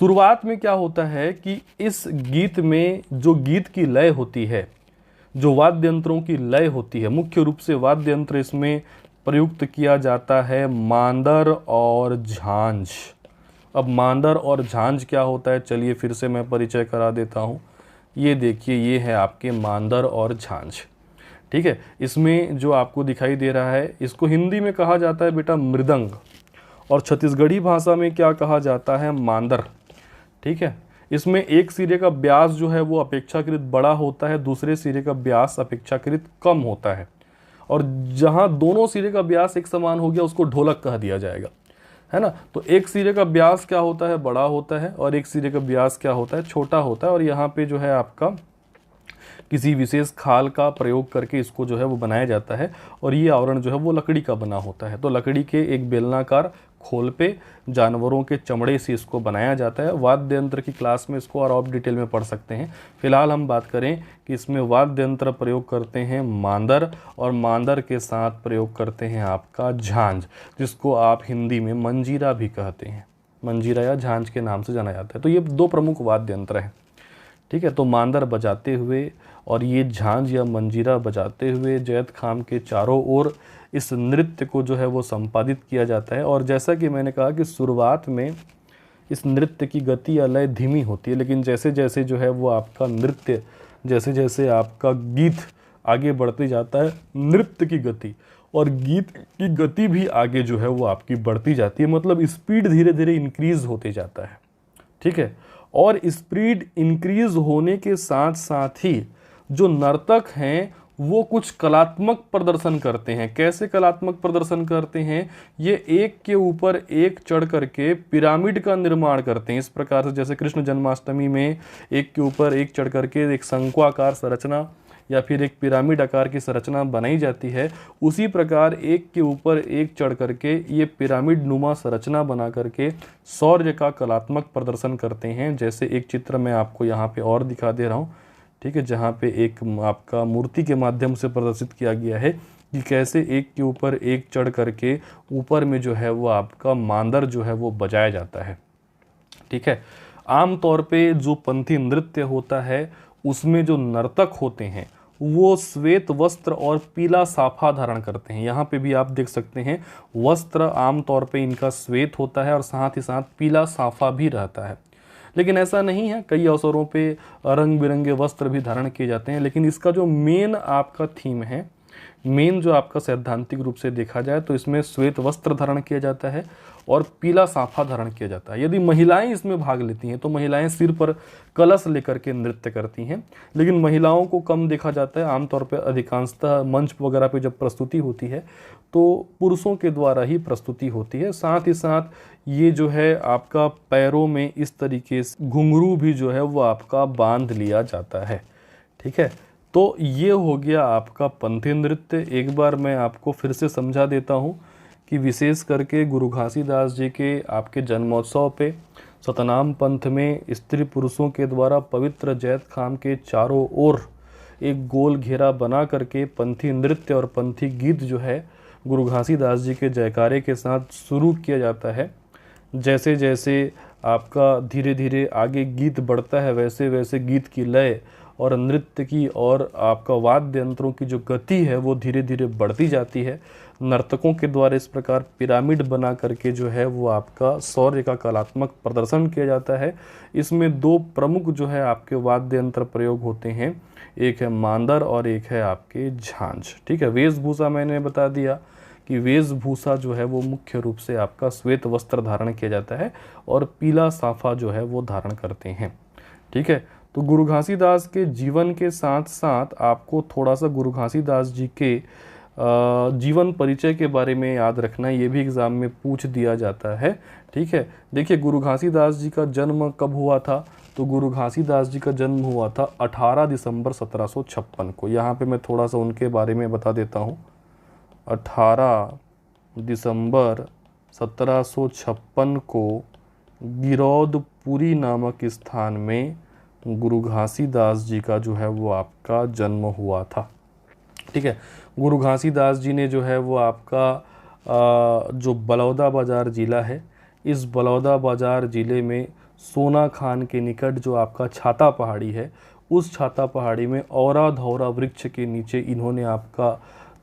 शुरुआत में क्या होता है कि इस गीत में जो गीत की लय होती है, जो वाद्य यंत्रों की लय होती है, मुख्य रूप से वाद्य यंत्र इसमें प्रयुक्त किया जाता है मांदर और झांझ। अब मांदर और झांझ क्या होता है, चलिए फिर से मैं परिचय करा देता हूँ। ये देखिए, ये है आपके मांदर और झांझ। ठीक है, इसमें जो आपको दिखाई दे रहा है, इसको हिंदी में कहा जाता है बेटा मृदंग, और छत्तीसगढ़ी भाषा में क्या कहा जाता है, मांदर। ठीक है, इसमें एक सिरे का व्यास जो है वो अपेक्षाकृत बड़ा होता है, दूसरे सिरे का व्यास अपेक्षाकृत कम होता है। और जहां दोनों सिरे का व्यास एक समान हो गया उसको ढोलक कह दिया जाएगा, है ना। तो एक सिरे का व्यास क्या होता है, बड़ा होता है, और एक सिरे का व्यास क्या होता है, छोटा होता है। और यहाँ पे जो है आपका किसी विशेष खाल का प्रयोग करके इसको जो है वो बनाया जाता है, और ये आवरण जो है वो लकड़ी का बना होता है। तो लकड़ी के एक बेलनाकार खोल पे जानवरों के चमड़े से इसको बनाया जाता है। वाद्य यंत्र की क्लास में इसको और आप डिटेल में पढ़ सकते हैं। फिलहाल हम बात करें कि इसमें वाद्य यंत्र प्रयोग करते हैं मांदर, और मांदर के साथ प्रयोग करते हैं आपका झांझ, जिसको आप हिंदी में मंजीरा भी कहते हैं। मंजीरा या झांझ के नाम से जाना जाता है। तो ये दो प्रमुख वाद्य यंत्र हैं। ठीक है, तो मांदर बजाते हुए और ये झांझ या मंजीरा बजाते हुए जैत खाम के चारों ओर इस नृत्य को जो है वो संपादित किया जाता है। और जैसा कि मैंने कहा कि शुरुआत में इस नृत्य की गति या लय धीमी होती है, लेकिन जैसे जैसे जो है वो आपका नृत्य, जैसे जैसे आपका गीत आगे बढ़ते जाता है, नृत्य की गति और गीत की गति भी आगे जो है वो आपकी बढ़ती जाती है। मतलब स्पीड धीरे धीरे इंक्रीज होते जाता है। ठीक है, और स्पीड इंक्रीज होने के साथ साथ ही जो नर्तक हैं वो कुछ कलात्मक प्रदर्शन करते हैं। कैसे कलात्मक प्रदर्शन करते हैं, ये एक के ऊपर एक चढ़ करके पिरामिड का निर्माण करते हैं। इस प्रकार से जैसे कृष्ण जन्माष्टमी में एक के ऊपर एक चढ़ करके एक शंक्वाकार संरचना या फिर एक पिरामिड आकार की संरचना बनाई जाती है, उसी प्रकार एक के ऊपर एक चढ़ करके ये पिरामिड नुमा संरचना बना करके शौर्य का कलात्मक प्रदर्शन करते हैं। जैसे एक चित्र मैं आपको यहाँ पे और दिखा दे रहा हूँ। ठीक है, जहाँ पे एक आपका मूर्ति के माध्यम से प्रदर्शित किया गया है कि कैसे एक के ऊपर एक चढ़ करके ऊपर में जो है वो आपका मांदर जो है वो बजाया जाता है। ठीक है, आमतौर पे जो पंथी नृत्य होता है उसमें जो नर्तक होते हैं वो श्वेत वस्त्र और पीला साफा धारण करते हैं। यहाँ पे भी आप देख सकते हैं, वस्त्र आमतौर पे इनका श्वेत होता है और साथ ही साथ पीला साफा भी रहता है। लेकिन ऐसा नहीं है, कई अवसरों पे रंग बिरंगे वस्त्र भी धारण किए जाते हैं। लेकिन इसका जो मेन आपका थीम है, मेन जो आपका सैद्धांतिक रूप से देखा जाए तो इसमें श्वेत वस्त्र धारण किया जाता है और पीला साफा धारण किया जाता है। यदि महिलाएं इसमें भाग लेती हैं तो महिलाएं सिर पर कलश लेकर के नृत्य करती हैं, लेकिन महिलाओं को कम देखा जाता है। आमतौर पर अधिकांशतः मंच वगैरह पे जब प्रस्तुति होती है तो पुरुषों के द्वारा ही प्रस्तुति होती है। साथ ही साथ ये जो है आपका पैरों में इस तरीके से घुंघरू भी जो है वो आपका बांध लिया जाता है। ठीक है, तो ये हो गया आपका पंथी नृत्य। एक बार मैं आपको फिर से समझा देता हूँ कि विशेष करके गुरु घासीदास जी के आपके जन्मोत्सव पे सतनाम पंथ में स्त्री पुरुषों के द्वारा पवित्र जैत खाम के चारों ओर एक गोल घेरा बना करके पंथी नृत्य और पंथी गीत जो है गुरु घासीदास जी के जयकारे के साथ शुरू किया जाता है। जैसे जैसे आपका धीरे धीरे आगे गीत बढ़ता है वैसे वैसे गीत की लय और नृत्य की और आपका वाद्य यंत्रों की जो गति है वो धीरे धीरे बढ़ती जाती है। नर्तकों के द्वारा इस प्रकार पिरामिड बना करके जो है वो आपका शौर्य का कलात्मक प्रदर्शन किया जाता है। इसमें दो प्रमुख जो है आपके वाद्य यंत्र प्रयोग होते हैं, एक है मांदर और एक है आपके झांझ। ठीक है, वेशभूषा मैंने बता दिया कि वेशभूषा जो है वो मुख्य रूप से आपका श्वेत वस्त्र धारण किया जाता है और पीला साफा जो है वो धारण करते हैं। ठीक है, तो गुरु घासीदास के जीवन के साथ साथ आपको थोड़ा सा गुरु घासीदास जी के जीवन परिचय के बारे में याद रखना है, ये भी एग्जाम में पूछ दिया जाता है। ठीक है, देखिए गुरु घासीदास जी का जन्म कब हुआ था, तो गुरु घासीदास जी का जन्म हुआ था 18 दिसंबर 1756 को। यहाँ पे मैं थोड़ा सा उनके बारे में बता देता हूँ। 18 दिसंबर 1756 को गिरौदपुरी नामक स्थान में गुरु घासीदास जी का जो है वो आपका जन्म हुआ था। ठीक है, गुरु घासीदास जी ने जो है वो आपका जो बलौदा बाजार जिला है, इस बलौदा बाजार जिले में सोना खान के निकट जो आपका छाता पहाड़ी है, उस छाता पहाड़ी में औरा धौरा वृक्ष के नीचे इन्होंने आपका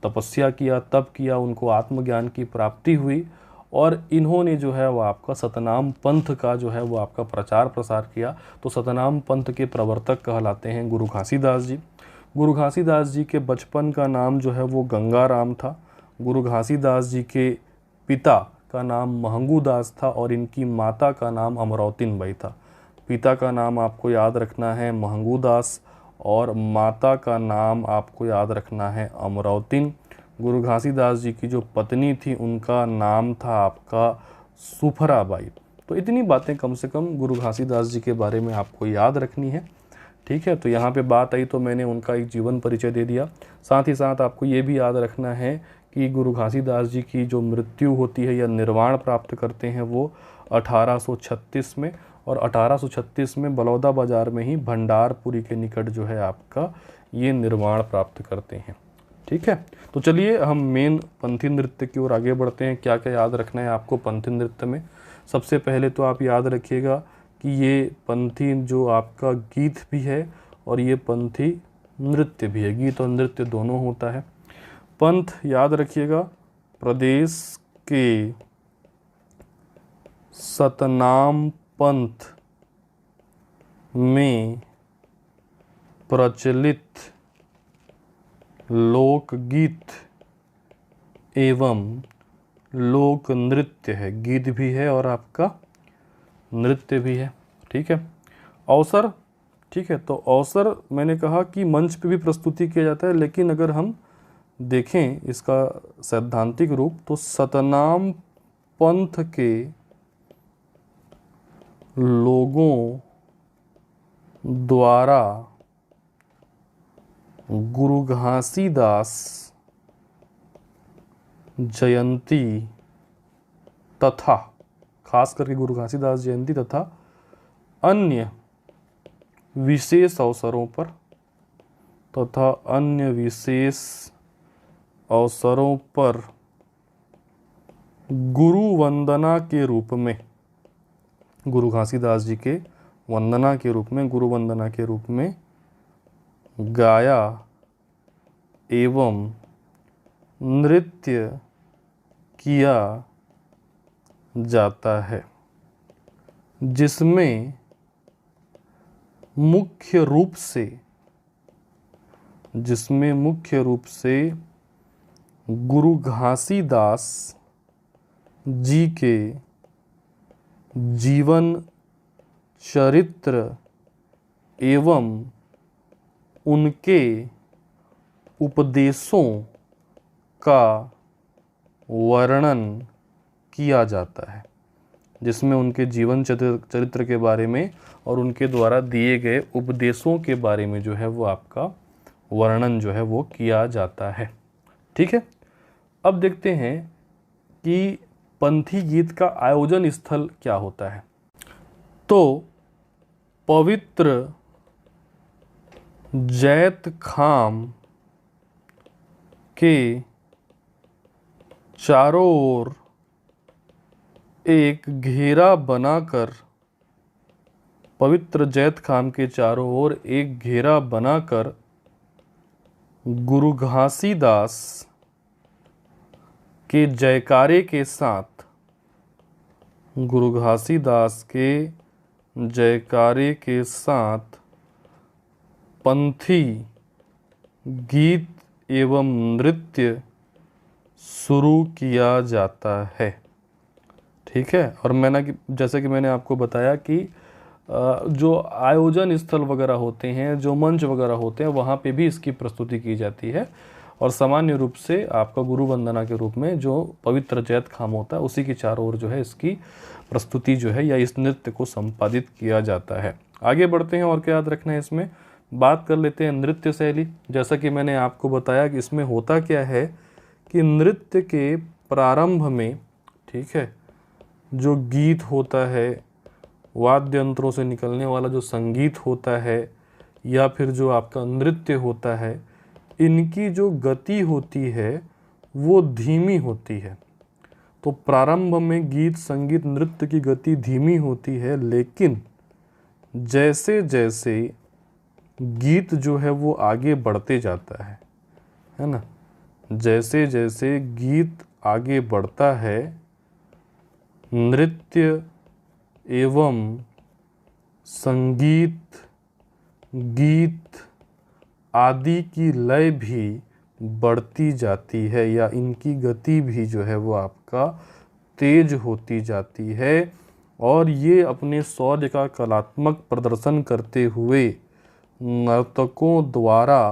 तपस्या किया, तप किया, उनको आत्मज्ञान की प्राप्ति हुई और इन्होंने जो है वो आपका सतनाम पंथ का जो है वो आपका प्रचार प्रसार किया। तो सतनाम पंथ के प्रवर्तक कहलाते हैं गुरु घासीदास जी। गुरु घासीदास जी के बचपन का नाम जो है वो गंगाराम था। गुरु घासीदास जी के पिता का नाम महंगू दास था और इनकी माता का नाम अमरौतिन बाई था। पिता का नाम आपको याद रखना है महंगू दास और माता का नाम आपको याद रखना है अमरौतिन। गुरु घासीदास जी की जो पत्नी थी उनका नाम था आपका सुफरा बाई। तो इतनी बातें कम से कम गुरु घासीदास जी के बारे में आपको याद रखनी है। ठीक है, तो यहाँ पे बात आई तो मैंने उनका एक जीवन परिचय दे दिया। साथ ही साथ आपको ये भी याद रखना है कि गुरु घासीदास जी की जो मृत्यु होती है या निर्वाण प्राप्त करते हैं वो 1836 में, और 1836 में बलौदा बाजार में ही भंडारपुरी के निकट जो है आपका ये निर्वाण प्राप्त करते हैं। ठीक है, तो चलिए हम मेन पंथी नृत्य की ओर आगे बढ़ते हैं। क्या क्या याद रखना है आपको पंथी नृत्य में। सबसे पहले तो आप याद रखिएगा कि ये पंथी जो आपका गीत भी है और ये पंथी नृत्य भी है, गीत और नृत्य दोनों होता है। पंथ याद रखिएगा, प्रदेश के सतनाम पंथ में प्रचलित लोकगीत एवं लोक नृत्य है। गीत भी है और आपका नृत्य भी है। ठीक है, अवसर, ठीक है, तो अवसर मैंने कहा कि मंच पे भी प्रस्तुति किया जाता है, लेकिन अगर हम देखें इसका सैद्धांतिक रूप तो सतनाम पंथ के लोगों द्वारा गुरु घासीदास जयंती तथा खास करके गुरु घासीदास जयंती तथा अन्य विशेष अवसरों पर गुरु वंदना के रूप में, गुरु घासीदास जी के वंदना के रूप में, गुरु वंदना के रूप में गाया एवं नृत्य किया जाता है, जिसमें मुख्य रूप से गुरु घासीदास जी के जीवन चरित्र एवं उनके उपदेशों का वर्णन किया जाता है, जिसमें उनके जीवन चरित्र के बारे में और उनके द्वारा दिए गए उपदेशों के बारे में जो है वो आपका वर्णन जो है वो किया जाता है। ठीक है, अब देखते हैं कि पंथी गीत का आयोजन स्थल क्या होता है। तो पवित्र जैत खाम के चारों ओर एक घेरा बनाकर, पवित्र जैत खाम के चारों ओर एक घेरा बनाकर गुरु घासीदास के जयकारे के साथ, गुरु घासीदास के जयकारे के साथ पंथी गीत एवं नृत्य शुरू किया जाता है। ठीक है। और जैसे कि मैंने आपको बताया कि जो आयोजन स्थल वगैरह होते हैं, जो मंच वगैरह होते हैं, वहाँ पे भी इसकी प्रस्तुति की जाती है। और सामान्य रूप से आपका गुरु वंदना के रूप में जो पवित्र जैत खाम होता है, उसी के चारों ओर जो है इसकी प्रस्तुति जो है या इस नृत्य को संपादित किया जाता है। आगे बढ़ते हैं और क्या याद रखना है इसमें, बात कर लेते हैं नृत्य शैली। जैसा कि मैंने आपको बताया कि इसमें होता क्या है कि नृत्य के प्रारंभ में, ठीक है, जो गीत होता है, वाद्य यंत्रों से निकलने वाला जो संगीत होता है, या फिर जो आपका नृत्य होता है, इनकी जो गति होती है वो धीमी होती है। तो प्रारंभ में गीत संगीत नृत्य की गति धीमी होती है, लेकिन जैसे जैसे गीत जो है वो आगे बढ़ते जाता है ना, जैसे जैसे गीत आगे बढ़ता है, नृत्य एवं संगीत, गीत आदि की लय भी बढ़ती जाती है, या इनकी गति भी जो है वो आपका तेज होती जाती है। और ये अपने शौर्य का कलात्मक प्रदर्शन करते हुए नर्तकों द्वारा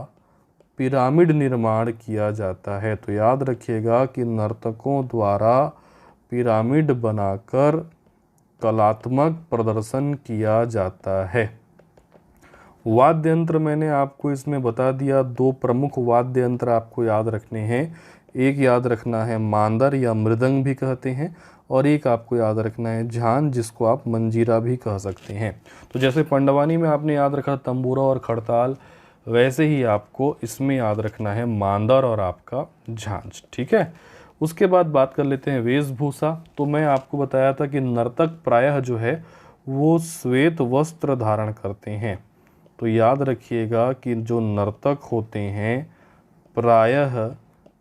पिरामिड निर्माण किया जाता है। तो याद रखिएगा कि नर्तकों द्वारा पिरामिड बनाकर कलात्मक प्रदर्शन किया जाता है। वाद्य यंत्र मैंने आपको इसमें बता दिया, दो प्रमुख वाद्य यंत्र आपको याद रखने हैं। एक याद रखना है मांदर या मृदंग भी कहते हैं, और एक आपको याद रखना है झांझ, जिसको आप मंजीरा भी कह सकते हैं। तो जैसे पंडवानी में आपने याद रखा तंबूरा और खड़ताल, वैसे ही आपको इसमें याद रखना है मांदर और आपका झांझ। ठीक है। उसके बाद बात कर लेते हैं वेशभूषा। तो मैं आपको बताया था कि नर्तक प्रायः जो है वो श्वेत वस्त्र धारण करते हैं। तो याद रखिएगा कि जो नर्तक होते हैं प्रायः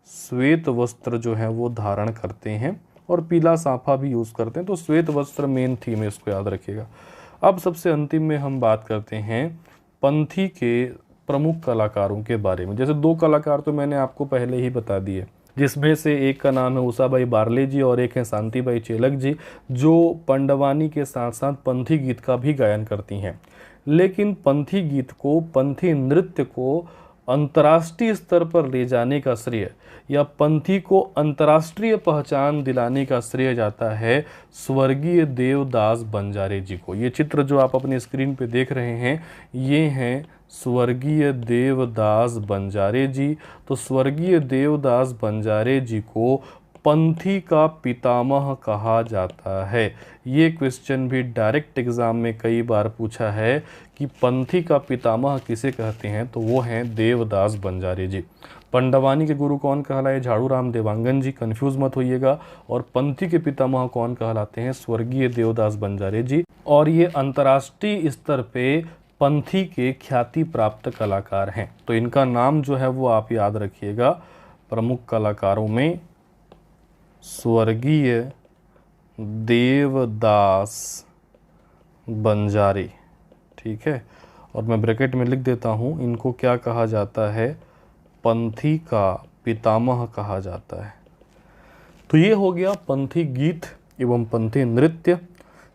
श्वेत वस्त्र जो है वो धारण करते हैं, और पीला साफा भी यूज़ करते हैं। तो श्वेत वस्त्र मेन थीम है, इसको याद रखिएगा। अब सबसे अंतिम में हम बात करते हैं पंथी के प्रमुख कलाकारों के बारे में। जैसे दो कलाकार तो मैंने आपको पहले ही बता दिए, जिसमें से एक का नाम है उषाबाई बारले जी और एक है शांतिबाई चेलक जी, जो पंडवानी के साथ साथ पंथी गीत का भी गायन करती हैं। लेकिन पंथी गीत को, पंथी नृत्य को अंतर्राष्ट्रीय स्तर पर ले जाने का श्रेय, या पंथी को अंतर्राष्ट्रीय पहचान दिलाने का श्रेय जाता है स्वर्गीय देवदास बंजारे जी को। ये चित्र जो आप अपने स्क्रीन पे देख रहे हैं, ये हैं स्वर्गीय देवदास बंजारे जी। तो स्वर्गीय देवदास बंजारे जी को पंथी का पितामह कहा जाता है। ये क्वेश्चन भी डायरेक्ट एग्जाम में कई बार पूछा है कि पंथी का पितामह किसे कहते हैं, तो वो हैं देवदास बंजारे जी। पंडवानी के गुरु कौन कहलाए? झाड़ू राम देवांगन जी, कंफ्यूज मत होइएगा। और पंथी के पितामह कौन कहलाते हैं? स्वर्गीय देवदास बंजारे जी। और ये अंतर्राष्ट्रीय स्तर पे पंथी के ख्याति प्राप्त कलाकार हैं। तो इनका नाम जो है वो आप याद रखिएगा, प्रमुख कलाकारों में स्वर्गीय देवदास बंजारे। ठीक है। और मैं ब्रैकेट में लिख देता हूँ, इनको क्या कहा जाता है? पंथी का पितामह कहा जाता है। तो ये हो गया पंथी गीत एवं पंथी नृत्य।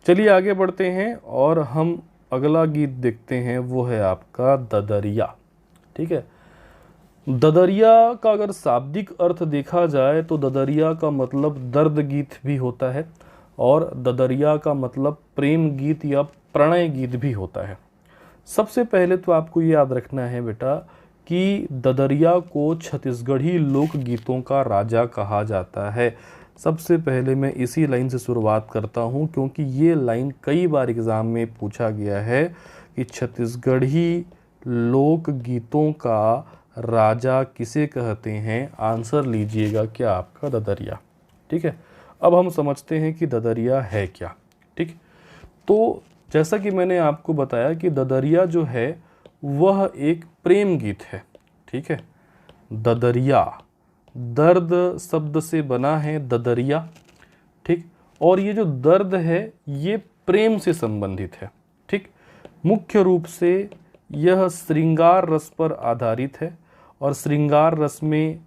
चलिए आगे बढ़ते हैं और हम अगला गीत देखते हैं, वो है आपका ददरिया। ठीक है। ददरिया का अगर शाब्दिक अर्थ देखा जाए तो ददरिया का मतलब दर्द गीत भी होता है, और ददरिया का मतलब प्रेम गीत या प्रणय गीत भी होता है। सबसे पहले तो आपको ये याद रखना है बेटा कि ददरिया को छत्तीसगढ़ी लोक गीतों का राजा कहा जाता है। सबसे पहले मैं इसी लाइन से शुरुआत करता हूँ, क्योंकि ये लाइन कई बार एग्ज़ाम में पूछा गया है कि छत्तीसगढ़ी लोक गीतों का राजा किसे कहते हैं। आंसर लीजिएगा क्या आपका? ददरिया। ठीक है। अब हम समझते हैं कि ददरिया है क्या। ठीक। तो जैसा कि मैंने आपको बताया कि ददरिया जो है वह एक प्रेम गीत है। ठीक है। ददरिया दर्द शब्द से बना है ददरिया, ठीक। और ये जो दर्द है ये प्रेम से संबंधित है, ठीक। मुख्य रूप से यह श्रृंगार रस पर आधारित है और श्रृंगार रस में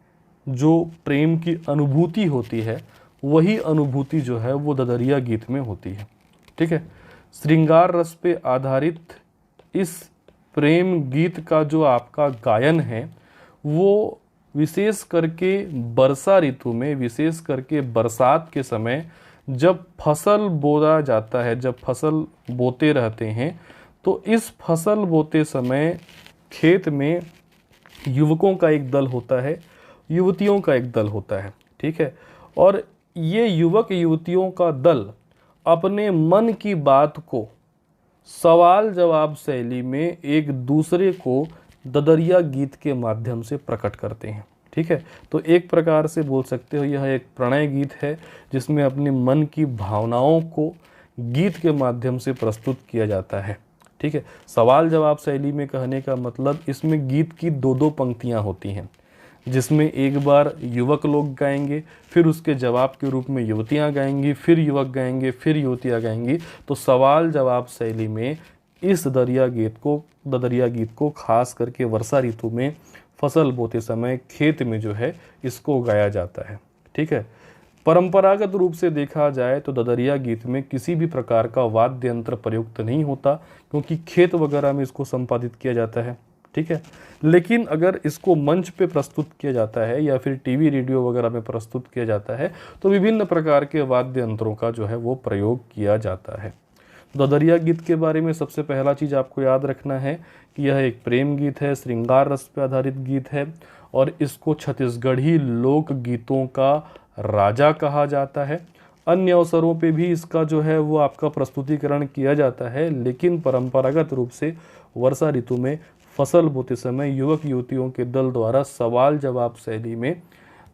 जो प्रेम की अनुभूति होती है वही अनुभूति जो है वो ददरिया गीत में होती है, ठीक है। श्रृंगार रस पे आधारित इस प्रेम गीत का जो आपका गायन है वो विशेष करके वर्षा ऋतु में, विशेष करके बरसात के समय जब फसल बोया जाता है, जब फसल बोते रहते हैं, तो इस फसल बोते समय खेत में युवकों का एक दल होता है, युवतियों का एक दल होता है, ठीक है। और ये युवक युवतियों का दल अपने मन की बात को सवाल जवाब शैली में एक दूसरे को ददरिया गीत के माध्यम से प्रकट करते हैं, ठीक है। तो एक प्रकार से बोल सकते हो यह एक प्रणय गीत है जिसमें अपने मन की भावनाओं को गीत के माध्यम से प्रस्तुत किया जाता है, ठीक है। सवाल जवाब शैली में कहने का मतलब इसमें गीत की दो दो पंक्तियां होती हैं जिसमें एक बार युवक लोग गाएंगे, फिर उसके जवाब के रूप में युवतियां गाएंगी, फिर युवक गाएंगे, फिर युवतियां गाएंगी। तो सवाल जवाब शैली में इस ददरिया गीत को खास करके वर्षा ऋतु में फसल बोते समय खेत में जो है इसको गाया जाता है, ठीक है। परंपरागत रूप से देखा जाए तो ददरिया गीत में किसी भी प्रकार का वाद्य यंत्र प्रयुक्त नहीं होता क्योंकि खेत वगैरह में इसको संपादित किया जाता है, ठीक है। लेकिन अगर इसको मंच पे प्रस्तुत किया जाता है या फिर टीवी रेडियो वगैरह में प्रस्तुत किया जाता है तो विभिन्न प्रकार के वाद्य यंत्रों का जो है वो प्रयोग किया जाता है। ददरिया गीत के बारे में सबसे पहला चीज़ आपको याद रखना है कि यह एक प्रेम गीत है, श्रृंगार रस पर आधारित गीत है और इसको छत्तीसगढ़ी लोक गीतों का राजा कहा जाता है। अन्य अवसरों पे भी इसका जो है वो आपका प्रस्तुतिकरण किया जाता है, लेकिन परंपरागत रूप से वर्षा ऋतु में फसल बोते समय युवक युवतियों के दल द्वारा सवाल जवाब शैली में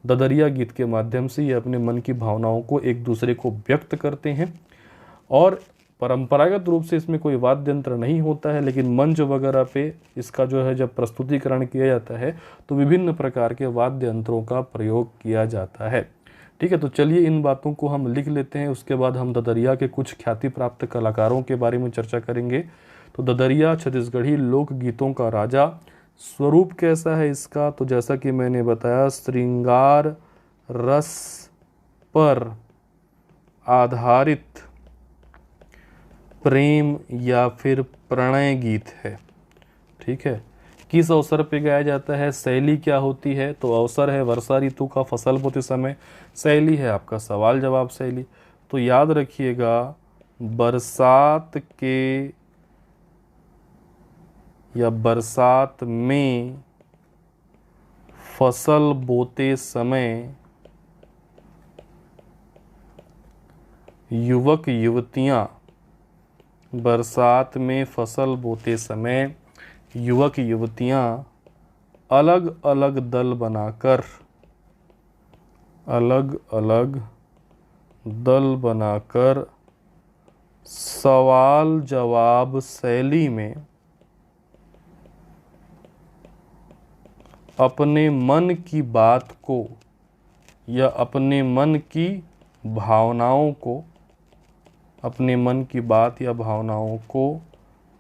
ददरिया गीत के माध्यम से ये अपने मन की भावनाओं को एक दूसरे को व्यक्त करते हैं। और परंपरागत रूप से इसमें कोई वाद्य यंत्र नहीं होता है, लेकिन मंच वगैरह पे इसका जो है जब प्रस्तुतिकरण किया जाता है तो विभिन्न प्रकार के वाद्य यंत्रों का प्रयोग किया जाता है, ठीक है। तो चलिए इन बातों को हम लिख लेते हैं, उसके बाद हम ददरिया के कुछ ख्याति प्राप्त कलाकारों के बारे में चर्चा करेंगे। तो ददरिया छत्तीसगढ़ी लोक गीतों का राजा। स्वरूप कैसा है इसका, तो जैसा कि मैंने बताया श्रृंगार रस पर आधारित प्रेम या फिर प्रणय गीत है, ठीक है। किस अवसर पे गाया जाता है, शैली क्या होती है, तो अवसर है वर्षा ऋतु का फसल बोते समय, शैली है आपका सवाल जवाब शैली। तो याद रखिएगा बरसात के या बरसात में फसल बोते समय युवक युवतियां, बरसात में फसल बोते समय युवक युवतियां अलग अलग दल बनाकर सवाल जवाब शैली में अपने मन की बात को या अपने मन की भावनाओं को, अपने मन की बात या भावनाओं को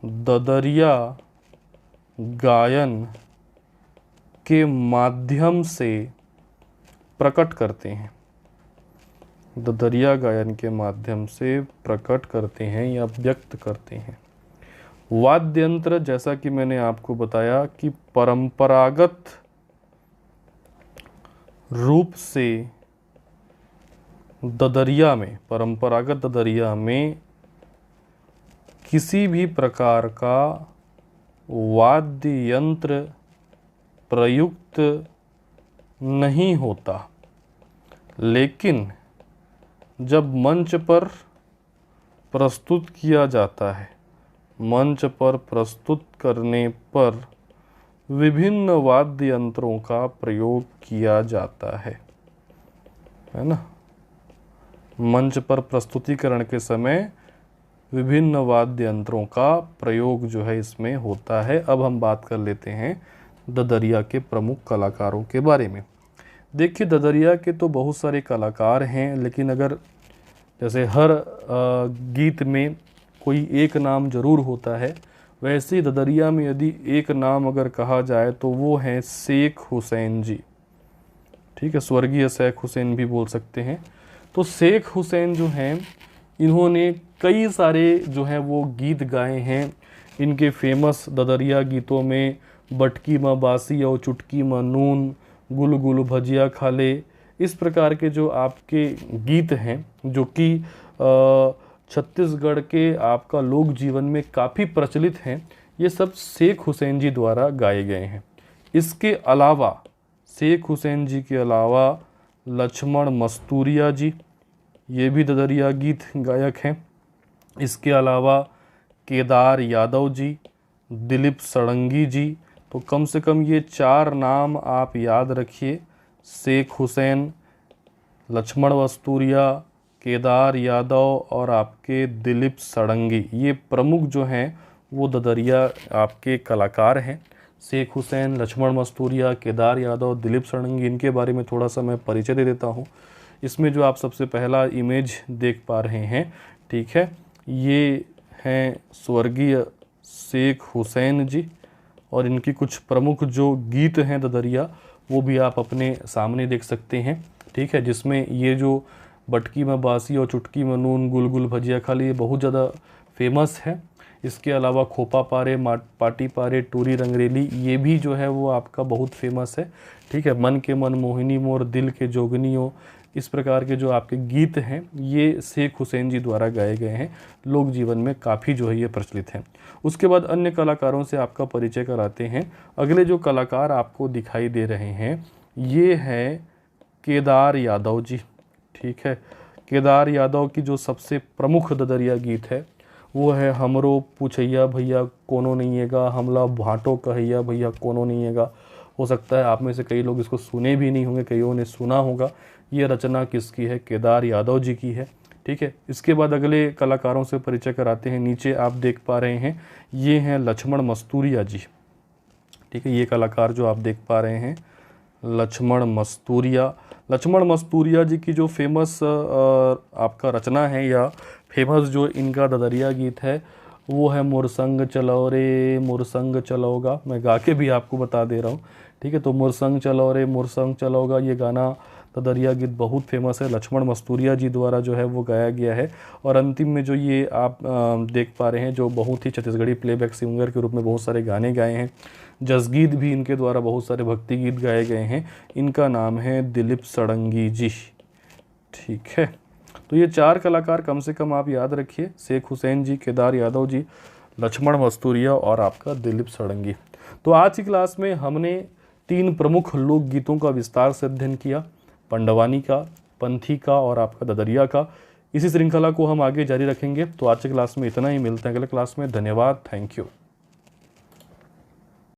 ददरिया गायन के माध्यम से प्रकट करते हैं, ददरिया गायन के माध्यम से प्रकट करते हैं या व्यक्त करते हैं। वाद्य यंत्र जैसा कि मैंने आपको बताया कि परंपरागत रूप से परंपरागत ददरिया में किसी भी प्रकार का वाद्य यंत्र प्रयुक्त नहीं होता, लेकिन जब मंच पर प्रस्तुत किया जाता है, मंच पर प्रस्तुत करने पर विभिन्न वाद्य यंत्रों का प्रयोग किया जाता है ना। मंच पर प्रस्तुतिकरण के समय विभिन्न वाद्य यंत्रों का प्रयोग जो है इसमें होता है। अब हम बात कर लेते हैं ददरिया के प्रमुख कलाकारों के बारे में। देखिए ददरिया के तो बहुत सारे कलाकार हैं, लेकिन अगर जैसे हर गीत में कोई एक नाम जरूर होता है, वैसे ही ददरिया में यदि एक नाम अगर कहा जाए तो वो है शेख हुसैन जी। ठीक है, स्वर्गीय शेख हुसैन भी बोल सकते हैं। तो शेख हुसैन जो हैं, इन्होंने कई सारे जो है वो गीत गाए हैं। इनके फेमस ददरिया गीतों में बटकी माँ बासी और चुटकी माँ नून, गुल गुल भजिया खाले, इस प्रकार के जो आपके गीत हैं जो कि छत्तीसगढ़ के आपका लोक जीवन में काफ़ी प्रचलित हैं, ये सब शेख हुसैन जी द्वारा गाए गए हैं। इसके अलावा शेख हुसैन जी के अलावा लक्ष्मण मस्तूरिया जी, ये भी ददरिया गीत गायक हैं। इसके अलावा केदार यादव जी, दिलीप सड़ंगी जी, तो कम से कम ये 4 नाम आप याद रखिए। शेख हुसैन, लक्ष्मण मस्तूरिया, केदार यादव और आपके दिलीप सड़ंगी, ये प्रमुख जो हैं वो ददरिया आपके कलाकार हैं। शेख हुसैन, लक्ष्मण मस्तूरिया, केदार यादव, दिलीप सड़ंगी, इनके बारे में थोड़ा सा मैं परिचय दे देता हूँ। इसमें जो आप सबसे पहला इमेज देख पा रहे हैं, ठीक है, ये हैं स्वर्गीय शेख हुसैन जी, और इनकी कुछ प्रमुख जो गीत हैं ददरिया, वो भी आप अपने सामने देख सकते हैं। ठीक है, जिसमें ये जो बटकी में बासी और चुटकी में नून, गुल गुल भजिया खाली, ये बहुत ज़्यादा फेमस है। इसके अलावा खोपा पारे, पाटी पारे, टूरी रंगरेली, ये भी जो है वो आपका बहुत फेमस है। ठीक है, मन के मन मोहिनी मोर, दिल के जोगनियों, इस प्रकार के जो आपके गीत हैं ये शेख हुसैन जी द्वारा गाए गए हैं, लोक जीवन में काफ़ी जो है ये प्रचलित हैं। उसके बाद अन्य कलाकारों से आपका परिचय कराते हैं। अगले जो कलाकार आपको दिखाई दे रहे हैं ये हैं केदार यादव जी। ठीक है, केदार यादव की जो सबसे प्रमुख ददरिया गीत है वो है हमरो पूछैया भैया कोनो नहीं हैगा, हमला भाटो कहैया भैया कोनो नहीं हैगा। हो सकता है आप में से कई लोग इसको सुने भी नहीं होंगे, कईयों ने सुना होगा। ये रचना किसकी है? केदार यादव जी की है। ठीक है, इसके बाद अगले कलाकारों से परिचय कराते हैं। नीचे आप देख पा रहे हैं ये हैं लक्ष्मण मस्तूरिया जी। ठीक है, ये कलाकार जो आप देख पा रहे हैं लक्ष्मण मस्तूरिया। लक्ष्मण मस्तूरिया जी की जो फेमस आपका रचना है या फेमस जो इनका ददरिया गीत है वो है मुरसंग चलो रे मुरसंग चलोगा। मैं गा के भी आपको बता दे रहा हूँ। ठीक है, तो मुरसंग चलो रे मुरसंग चलोगा, ये गाना ददरिया गीत बहुत फेमस है, लक्ष्मण मस्तूरिया जी द्वारा जो है वो गाया गया है। और अंतिम में जो ये आप देख पा रहे हैं जो बहुत ही छत्तीसगढ़ी प्लेबैक सिंगर के रूप में बहुत सारे गाने गाए हैं, जसगीत भी इनके द्वारा बहुत सारे भक्ति गीत गाए गए हैं, इनका नाम है दिलीप सड़ंगी जी। ठीक है, तो ये 4 कलाकार कम से कम आप याद रखिए, शेख हुसैन जी, केदार यादव जी, लक्ष्मण मस्तूरिया और आपका दिलीप सड़ंगी। तो आज की क्लास में हमने 3 प्रमुख लोकगीतों का विस्तार से अध्ययन किया, पंडवानी का, पंथी का और आपका ददरिया का। इसी श्रृंखला को हम आगे जारी रखेंगे। तो आज की क्लास में इतना ही, मिलते हैं अगले क्लास में। धन्यवाद, थैंक यू।